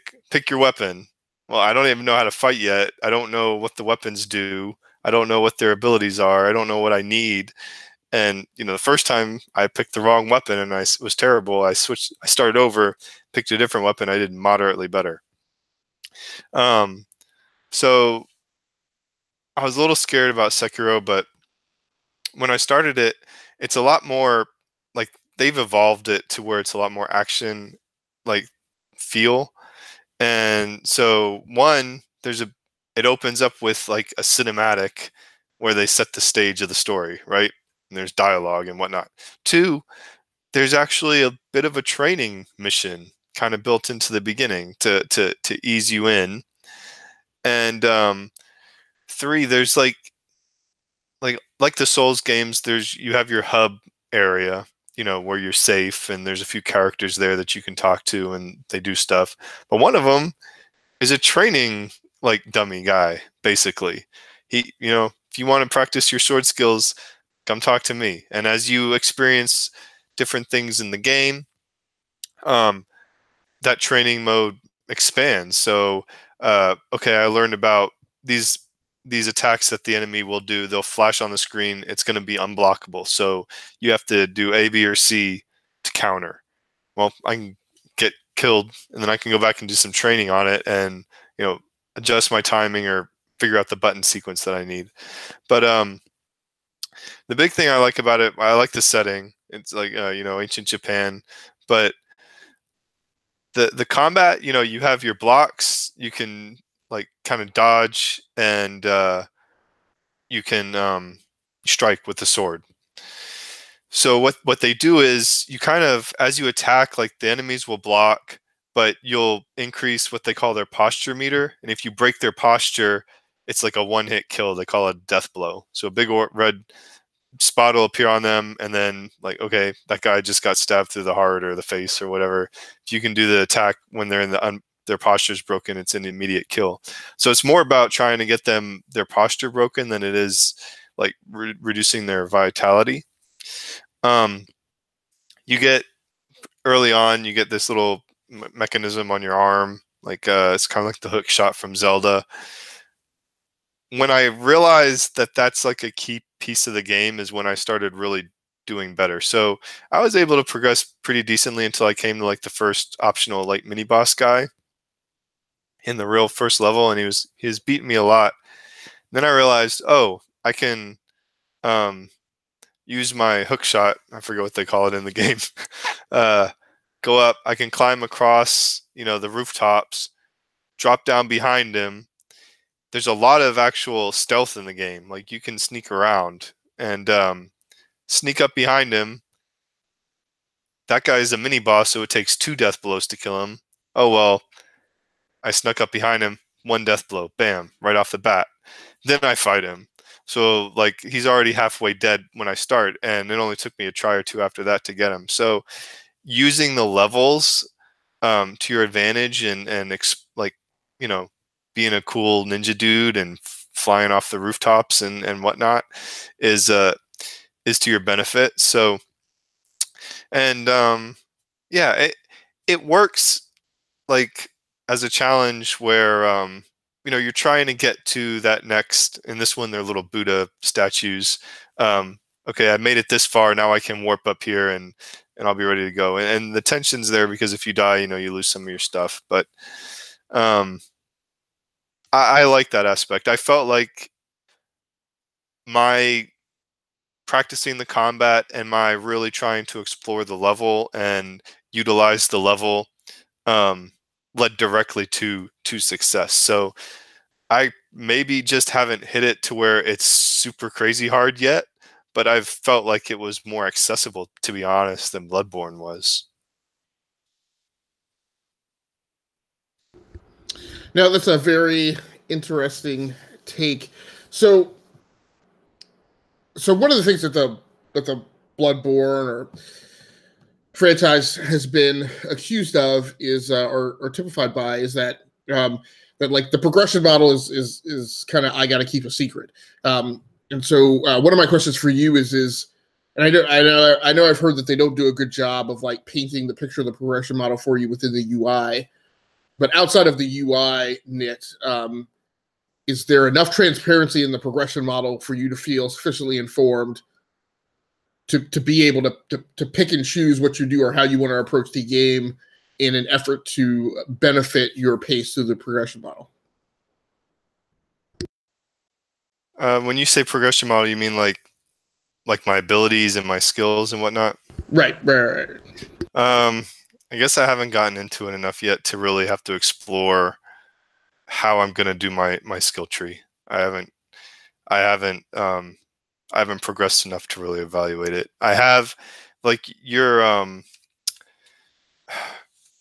S2: your weapon. Well, I don't even know how to fight yet. I don't know what the weapons do. I don't know what their abilities are. I don't know what I need. And the first time I picked the wrong weapon and I was terrible. I started over, picked a different weapon. I did moderately better. So I was a little scared about Sekiro, but when I started it, it's a lot more like they've evolved it to where it's a lot more action, like feel. And so it opens up with like a cinematic where they set the stage of the story, right? And there's dialogue and whatnot. 2, there's actually a bit of a training mission kind of built into the beginning to ease you in. And 3, there's like the Souls games, you have your hub area, where you're safe, and there's a few characters there that you can talk to and they do stuff. But one of them is a training like dummy guy, basically. He, if you want to practice your sword skills, come talk to me. And as you experience different things in the game, that training mode expands. So, okay, I learned about these attacks that the enemy will do. They'll flash on the screen. It's going to be unblockable. So you have to do A, B, or C to counter. Well, I can get killed, and then I can go back and do some training on it, and adjust my timing or figure out the button sequence that I need. But the big thing I like about it, I like the setting. It's like ancient Japan, but the combat, you have your blocks. You can like kind of dodge, and you can strike with the sword. So what they do is you kind of, as you attack, like the enemies will block, but you'll increase what they call their posture meter. And if you break their posture, it's like a one-hit kill. They call it a death blow. So a big red spot will appear on them, and then like, okay, that guy just got stabbed through the heart or the face or whatever. If you can do the attack when they're in their posture's broken, it's an immediate kill. So it's more about trying to get their posture broken than it is like reducing their vitality. You get early on, you get this little mechanism on your arm, like it's kind of like the hook shot from Zelda. When I realized that that's like a key piece of the game is when I started really doing better. So I was able to progress pretty decently until I came to like the first optional like mini boss guy in the real first level, and he was beating me a lot. Then I realized, oh, I can use my hook shot. I forget what they call it in the game. Go up. I can climb across, the rooftops, drop down behind him. There's a lot of actual stealth in the game. Like you can sneak around and sneak up behind him. That guy is a mini boss, so it takes 2 death blows to kill him. Oh well, I snuck up behind him, 1 death blow, bam, right off the bat. Then I fight him. So like he's already halfway dead when I start, and it only took me a try or 2 after that to get him. So using the levels to your advantage and being a cool ninja dude and flying off the rooftops and whatnot is to your benefit. So, and yeah, it works like as a challenge where you're trying to get to that next. In this one, they're little Buddha statues. Okay, I made it this far. Now I can warp up here and I'll be ready to go. And the tension's there because if you die, you lose some of your stuff. But I like that aspect. I felt like my practicing the combat and my really trying to explore the level and utilize the level led directly to success. So I maybe just haven't hit it to where it's super crazy hard yet, but I've felt like it was more accessible, to be honest, than Bloodborne was.
S1: Now, that's a very interesting take. So one of the things that the Bloodborne or franchise has been accused of is, or typified by, is that that like the progression model is kind of, I got to keep a secret. And so one of my questions for you is, and I know I've heard that they don't do a good job of like painting the picture of the progression model for you within the UI. But outside of the UI, Knit, is there enough transparency in the progression model for you to feel sufficiently informed to be able to pick and choose what you do or how you want to approach the game in an effort to benefit your pace through the progression model?
S2: When you say progression model, you mean like my abilities and my skills and whatnot?
S1: Right.
S2: I guess I haven't gotten into it enough yet to really have to explore how I'm going to do my skill tree. I haven't progressed enough to really evaluate it. I have, like, your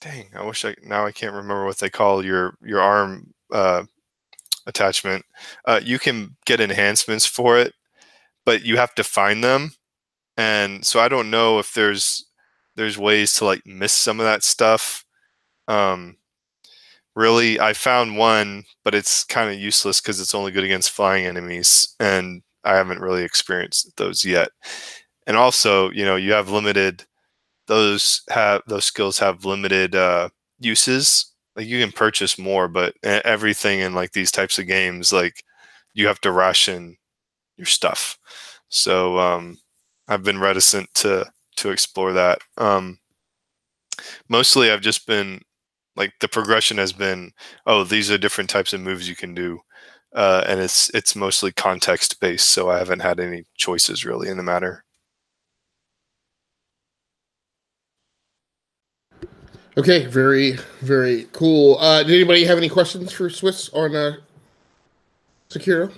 S2: dang, I can't remember what they call your arm attachment. You can get enhancements for it, but you have to find them. And so I don't know if there's ways to like miss some of that stuff. Really, I found one, but it's kind of useless because it's only good against flying enemies, and I haven't really experienced those yet. And also, you have limited those skills have limited uses. Like you can purchase more, but everything in like these types of games, like you have to ration your stuff. So I've been reticent to explore that. Mostly I've just been like, the progression has been, oh, these are different types of moves you can do. And it's mostly context based, so I haven't had any choices really in the matter.
S1: Okay, very, very cool. Did anybody have any questions for Swiss on Sekiro?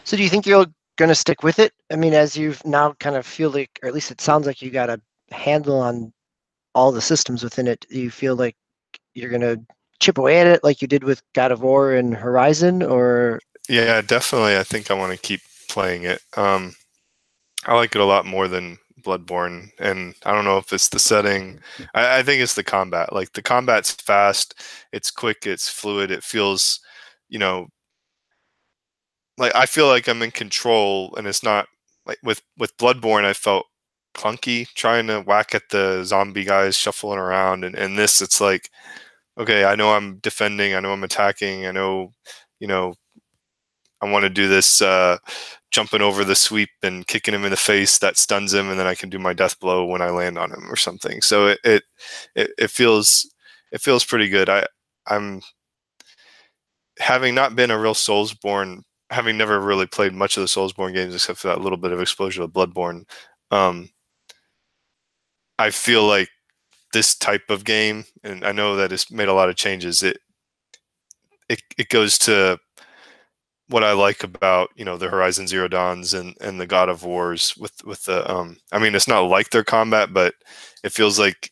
S4: So do you think you're going to stick with it? I mean, as you've now kind of feel like, or at least it sounds like you got a handle on all the systems within it, do you feel like you're going to chip away at it like you did with God of War and Horizon, or?
S2: Yeah, definitely. I think I want to keep playing it. I like it a lot more than Bloodborne, and I don't know if it's the setting. I think it's the combat. Like, the combat's fast, it's quick, it's fluid, it feels, like I feel like I'm in control, and it's not like with Bloodborne. I felt clunky trying to whack at the zombie guys shuffling around, and this, it's like, okay, I know I'm defending, I know I'm attacking, I know, I want to do this jumping over the sweep and kicking him in the face that stuns him, and then I can do my death blow when I land on him or something. So it feels pretty good. I'm having not been a real Soulsborne, having never really played much of the Soulsborne games except for that little bit of exposure to Bloodborne. I feel like this type of game, and I know that it's made a lot of changes, it goes to what I like about, the Horizon Zero Dawns and the God of Wars with the I mean, it's not like their combat, but it feels like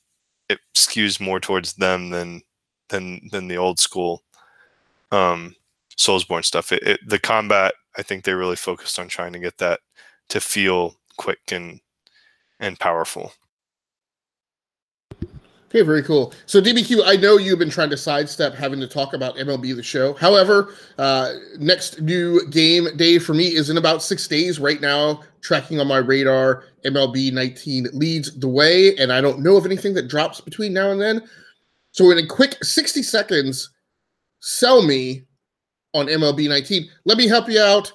S2: it skews more towards them than the old school Soulsborne stuff. The combat, I think they really focused on trying to get that to feel quick and powerful.
S1: Okay, very cool. So DBQ, I know you've been trying to sidestep having to talk about MLB The Show. However, next new game day for me is in about 6 days. Right now, tracking on my radar, MLB 19 leads the way, and I don't know of anything that drops between now and then. So in a quick 60 seconds, sell me on MLB 19. Let me help you out.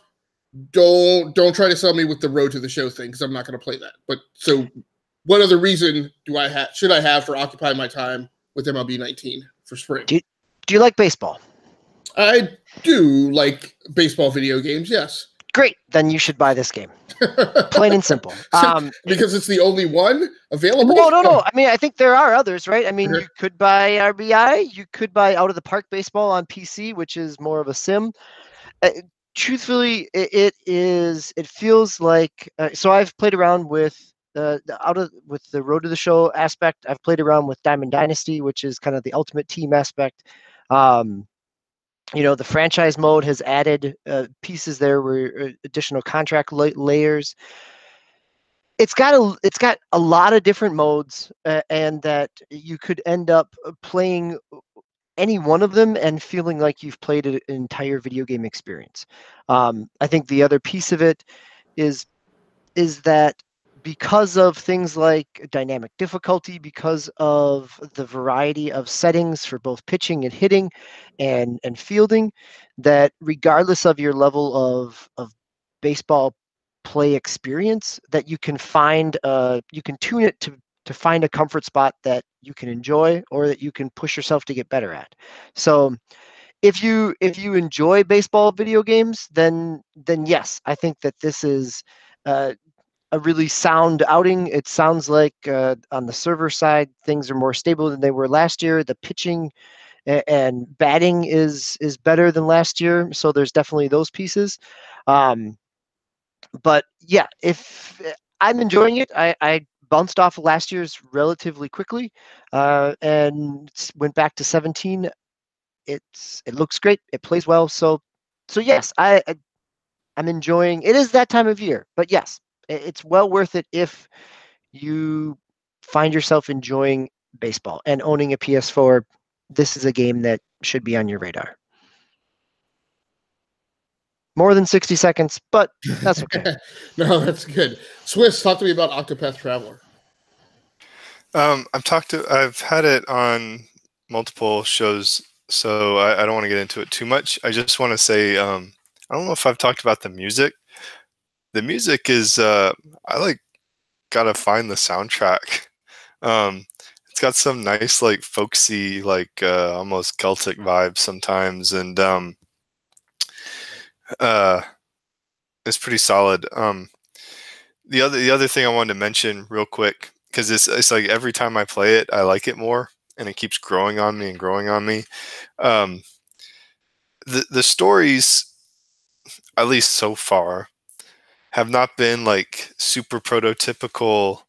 S1: Don't try to sell me with the Road to the Show thing, because I'm not going to play that. But so what other reason should I have for occupying my time with MLB 19 for spring?
S4: Do you like baseball?
S1: I do like baseball video games, yes.
S4: Great, then you should buy this game. Plain and simple.
S1: Because it's the only one available?
S4: No. I mean, I think there are others, right? I mean, you could buy RBI, you could buy Out of the Park Baseball on PC, which is more of a sim. Truthfully, it feels like, so I've played around with with the Road to the Show aspect. I've played around with Diamond Dynasty, which is kind of the ultimate team aspect. The franchise mode has added pieces there, where additional contract layers. It's got a lot of different modes, and that you could end up playing any one of them and feeling like you've played an entire video game experience. I think the other piece of it is that because of things like dynamic difficulty, because of the variety of settings for both pitching and hitting and fielding, that regardless of your level of baseball play experience, that you can find you can tune it to find a comfort spot that you can enjoy, or that you can push yourself to get better at. So if you enjoy baseball video games, then yes, I think that this is a really sound outing. It sounds like on the server side, things are more stable than they were last year. The pitching and batting is better than last year, so there's definitely those pieces. But yeah, if I'm enjoying it, I bounced off last year's relatively quickly, and went back to 17. It looks great. It plays well. So yes, I'm enjoying. It is that time of year, but yes, it's well worth it if you find yourself enjoying baseball and owning a PS4. This is a game that should be on your radar. More than 60 seconds, but that's okay.
S1: No, that's good. Swiss, talk to me about Octopath Traveler.
S2: I've had it on multiple shows, so I don't want to get into it too much. I just want to say, I don't know if I've talked about the music. The music is, gotta find the soundtrack. It's got some nice, like, folksy, like, almost Celtic vibes sometimes, and it's pretty solid. The other thing I wanted to mention real quick, because it's like every time I play it, I like it more, and it keeps growing on me and growing on me. The stories, at least so far, have not been like super prototypical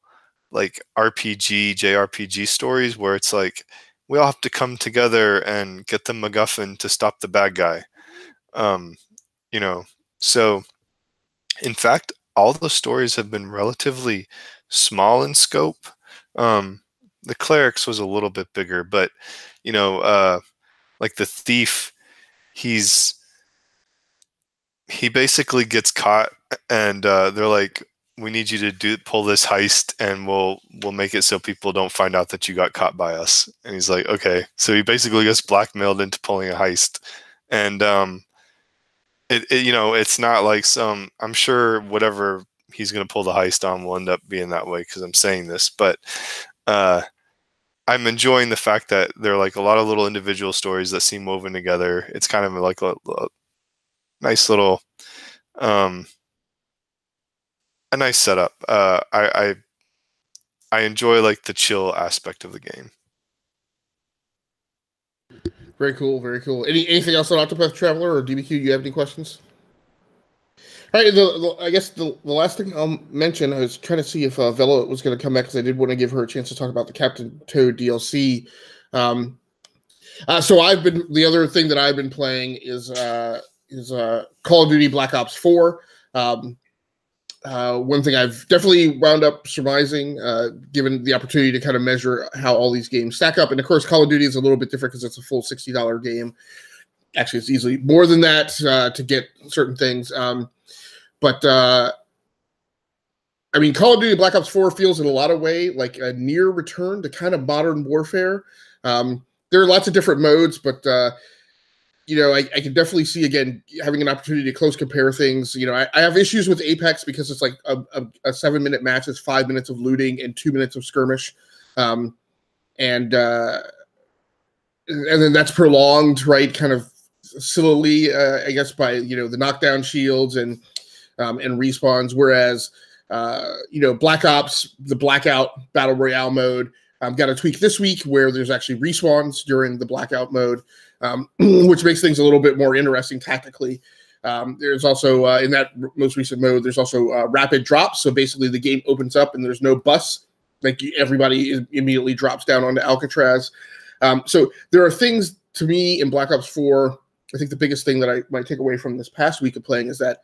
S2: like RPG, JRPG stories where it's like we all have to come together and get the MacGuffin to stop the bad guy. You know, so in fact, all the stories have been relatively small in scope. The clerics was a little bit bigger, but you know, like the thief, he basically gets caught, and they're like, "We need you to pull this heist, and we'll make it so people don't find out that you got caught by us." And he's like, "Okay." So he basically gets blackmailed into pulling a heist, and it's not like some. I'm sure whatever he's going to pull the heist on will end up being that way because I'm saying this, but I'm enjoying the fact that there are like a lot of little individual stories that seem woven together. It's kind of like a nice little a nice setup. I enjoy like the chill aspect of the game.
S1: Very cool, very cool. Anything else on Octopath Traveler or DBQ? You have any questions? All right, I guess the last thing I'll mention, I was trying to see if Vela was going to come back because I did want to give her a chance to talk about the Captain Toad DLC. So the other thing that I've been playing is Call of Duty Black Ops 4. One thing I've definitely wound up surmising, given the opportunity to kind of measure how all these games stack up. And of course, Call of Duty is a little bit different because it's a full $60 game. Actually, it's easily more than that to get certain things. But I mean, Call of Duty Black Ops 4 feels in a lot of ways like a near return to kind of modern warfare. There are lots of different modes, but I can definitely see, again, having an opportunity to close compare things. I have issues with Apex because it's like a 7-minute match is 5 minutes of looting and 2 minutes of skirmish. And then that's prolonged, right, kind of sillily, I guess, by, the knockdown shields and respawns. Whereas, Black Ops, the Blackout Battle Royale mode, got a tweak this week where there's actually respawns during the Blackout mode. Which makes things a little bit more interesting tactically. There's also, in that most recent mode, there's also rapid drops. So basically the game opens up and there's no bus. Like everybody immediately drops down onto Alcatraz. So there are things, to me, in Black Ops 4, I think the biggest thing that I might take away from this past week of playing is that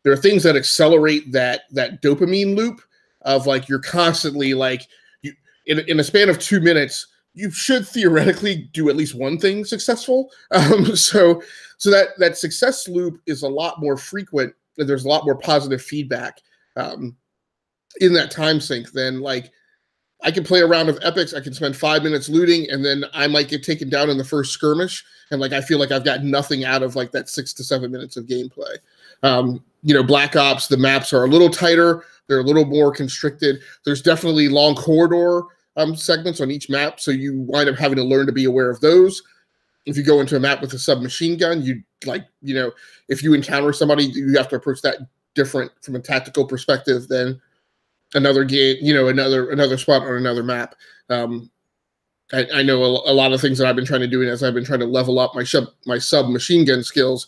S1: there are things that accelerate that dopamine loop of like you're constantly like, in a span of 2 minutes, you should theoretically do at least one thing successful. So that success loop is a lot more frequent, and there's a lot more positive feedback in that time sink than like I can play a round of epics, I can spend 5 minutes looting, and then I might get taken down in the first skirmish, and like I feel like I've got nothing out of like that 6 to 7 minutes of gameplay. Black Ops, the maps are a little tighter, they're a little more constricted. There's definitely long corridor segments on each map, so you wind up having to learn to be aware of those. If you go into a map with a submachine gun, if you encounter somebody, you have to approach that different from a tactical perspective than another game, another spot on another map. I know a lot of things that I've been trying to do, and as I've been trying to level up my submachine gun skills,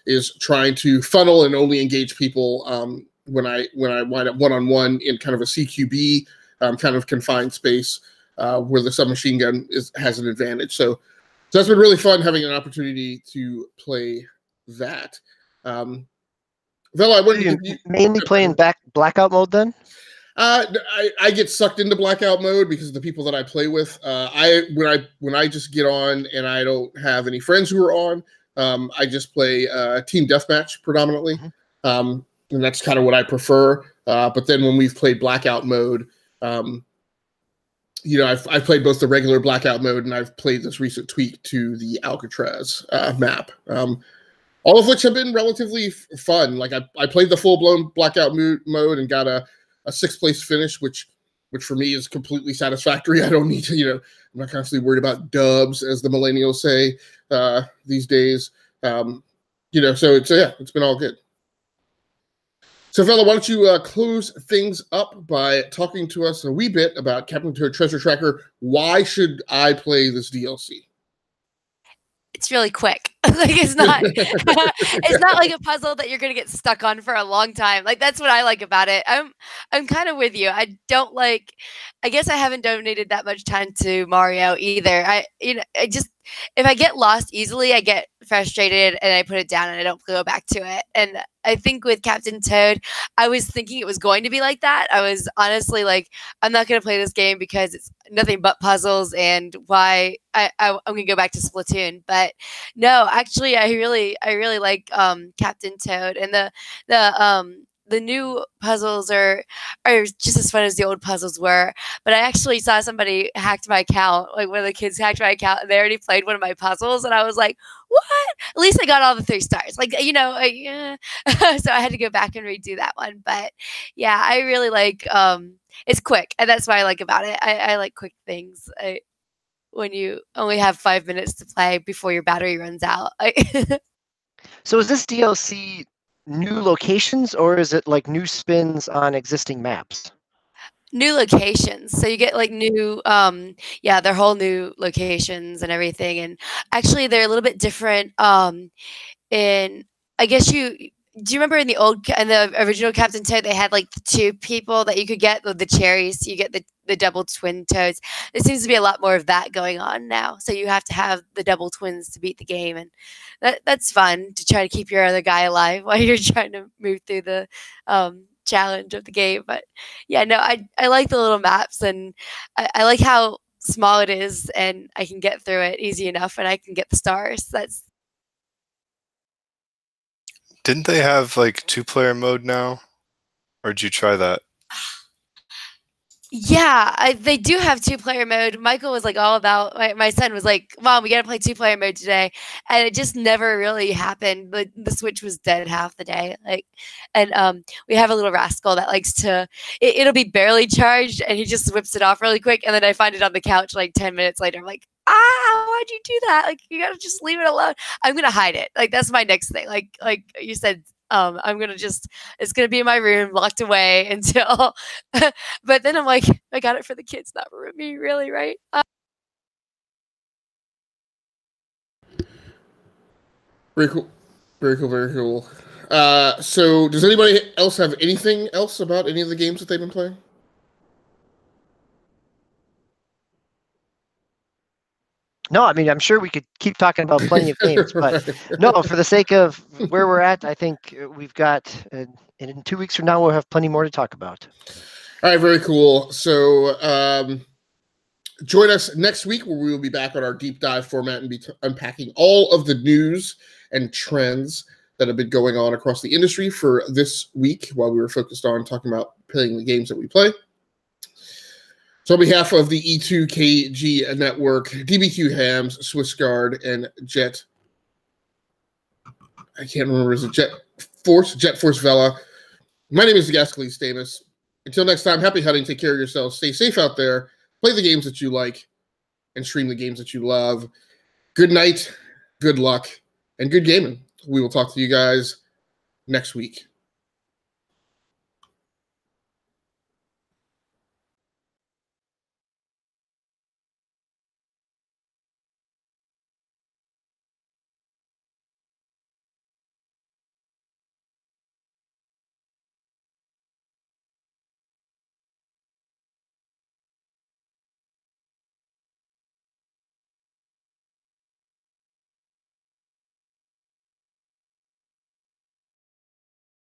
S1: is trying to funnel and only engage people when I wind up one-on-one in kind of a CQB kind of confined space where the submachine gun has an advantage. So that's been really fun having an opportunity to play that. Vela,
S4: mainly playing Blackout mode then?
S1: I get sucked into Blackout mode because of the people that I play with. When I just get on and I don't have any friends who are on, I just play team deathmatch predominantly, and that's kind of what I prefer. But then when we've played Blackout mode, I've played both the regular Blackout mode and I've played this recent tweak to the Alcatraz map. All of which have been relatively fun. Like I played the full-blown Blackout mode and got a 6th place finish, which for me is completely satisfactory. I don't need to, I'm not constantly worried about dubs, as the millennials say these days. So it's been all good. So, Vela, why don't you close things up by talking to us a wee bit about Captain Toad Treasure Tracker? Why should I play this DLC?
S3: It's really quick. Like it's not it's not like a puzzle that you're gonna get stuck on for a long time. Like that's what I like about it. I'm kind of with you. I guess I haven't donated that much time to Mario either. If I get lost easily, I get frustrated and I put it down and I don't go back to it. And I think with Captain Toad, I was thinking it was going to be like that. I was honestly like, I'm not going to play this game because it's nothing but puzzles and why I'm going to go back to Splatoon. But no, actually, I really like Captain Toad, and the new puzzles are just as fun as the old puzzles were. But I actually saw somebody hacked my account, like one of the kids hacked my account, and they already played one of my puzzles, and I was like, what? At least I got all the 3 stars. Like, so I had to go back and redo that one. But yeah, I really like it's quick, and that's what I like about it. I like quick things. When you only have 5 minutes to play before your battery runs out.
S4: So is this DLC new locations, or is it like new spins on existing maps?
S3: New locations. So you get like new, they're whole new locations and everything. And actually, they're a little bit different. I guess do you remember in the original Captain Toad, they had like the 2 people that you could get the cherries? You get the double twin toads. There seems to be a lot more of that going on now. So you have to have the double twins to beat the game, and that's fun to try to keep your other guy alive while you're trying to move through the challenge of the game. But yeah, no, I like the little maps, and I like how small it is, and I can get through it easy enough, and I can get the stars.
S2: Didn't they have like 2-player mode now? Or did you try that?
S3: Yeah, they do have 2-player mode. Michael was like all about, my son was like, Mom, we got to play 2-player mode today. And it just never really happened. The Switch was dead half the day. And we have a little rascal that likes to, it'll be barely charged and he just whips it off really quick. And then I find it on the couch like 10 minutes later. I'm like, why'd you do that? Like, you got to just leave it alone. I'm going to hide it. Like, that's my next thing. Like you said, I'm going to it's going to be in my room locked away until, but then I'm like, I got it for the kids, not for me, really, right?
S1: Very cool. Very cool. Very cool. So does anybody else have anything else about any of the games that they've been playing?
S4: No, I mean, I'm sure we could keep talking about plenty of games, but no, for the sake of where we're at, I think we've got, in 2 weeks from now, we'll have plenty more to talk about.
S1: All right, very cool. So join us next week where we will be back on our deep dive format and be unpacking all of the news and trends that have been going on across the industry for this week while we were focused on talking about playing the games that we play. So on behalf of the E2KG network, DBQ Hams, SwissGuard, and Jet Force Vela, my name is Gascally Stamus. Until next time, happy hunting, take care of yourselves, stay safe out there, play the games that you like, and stream the games that you love. Good night, good luck, and good gaming. We will talk to you guys next week.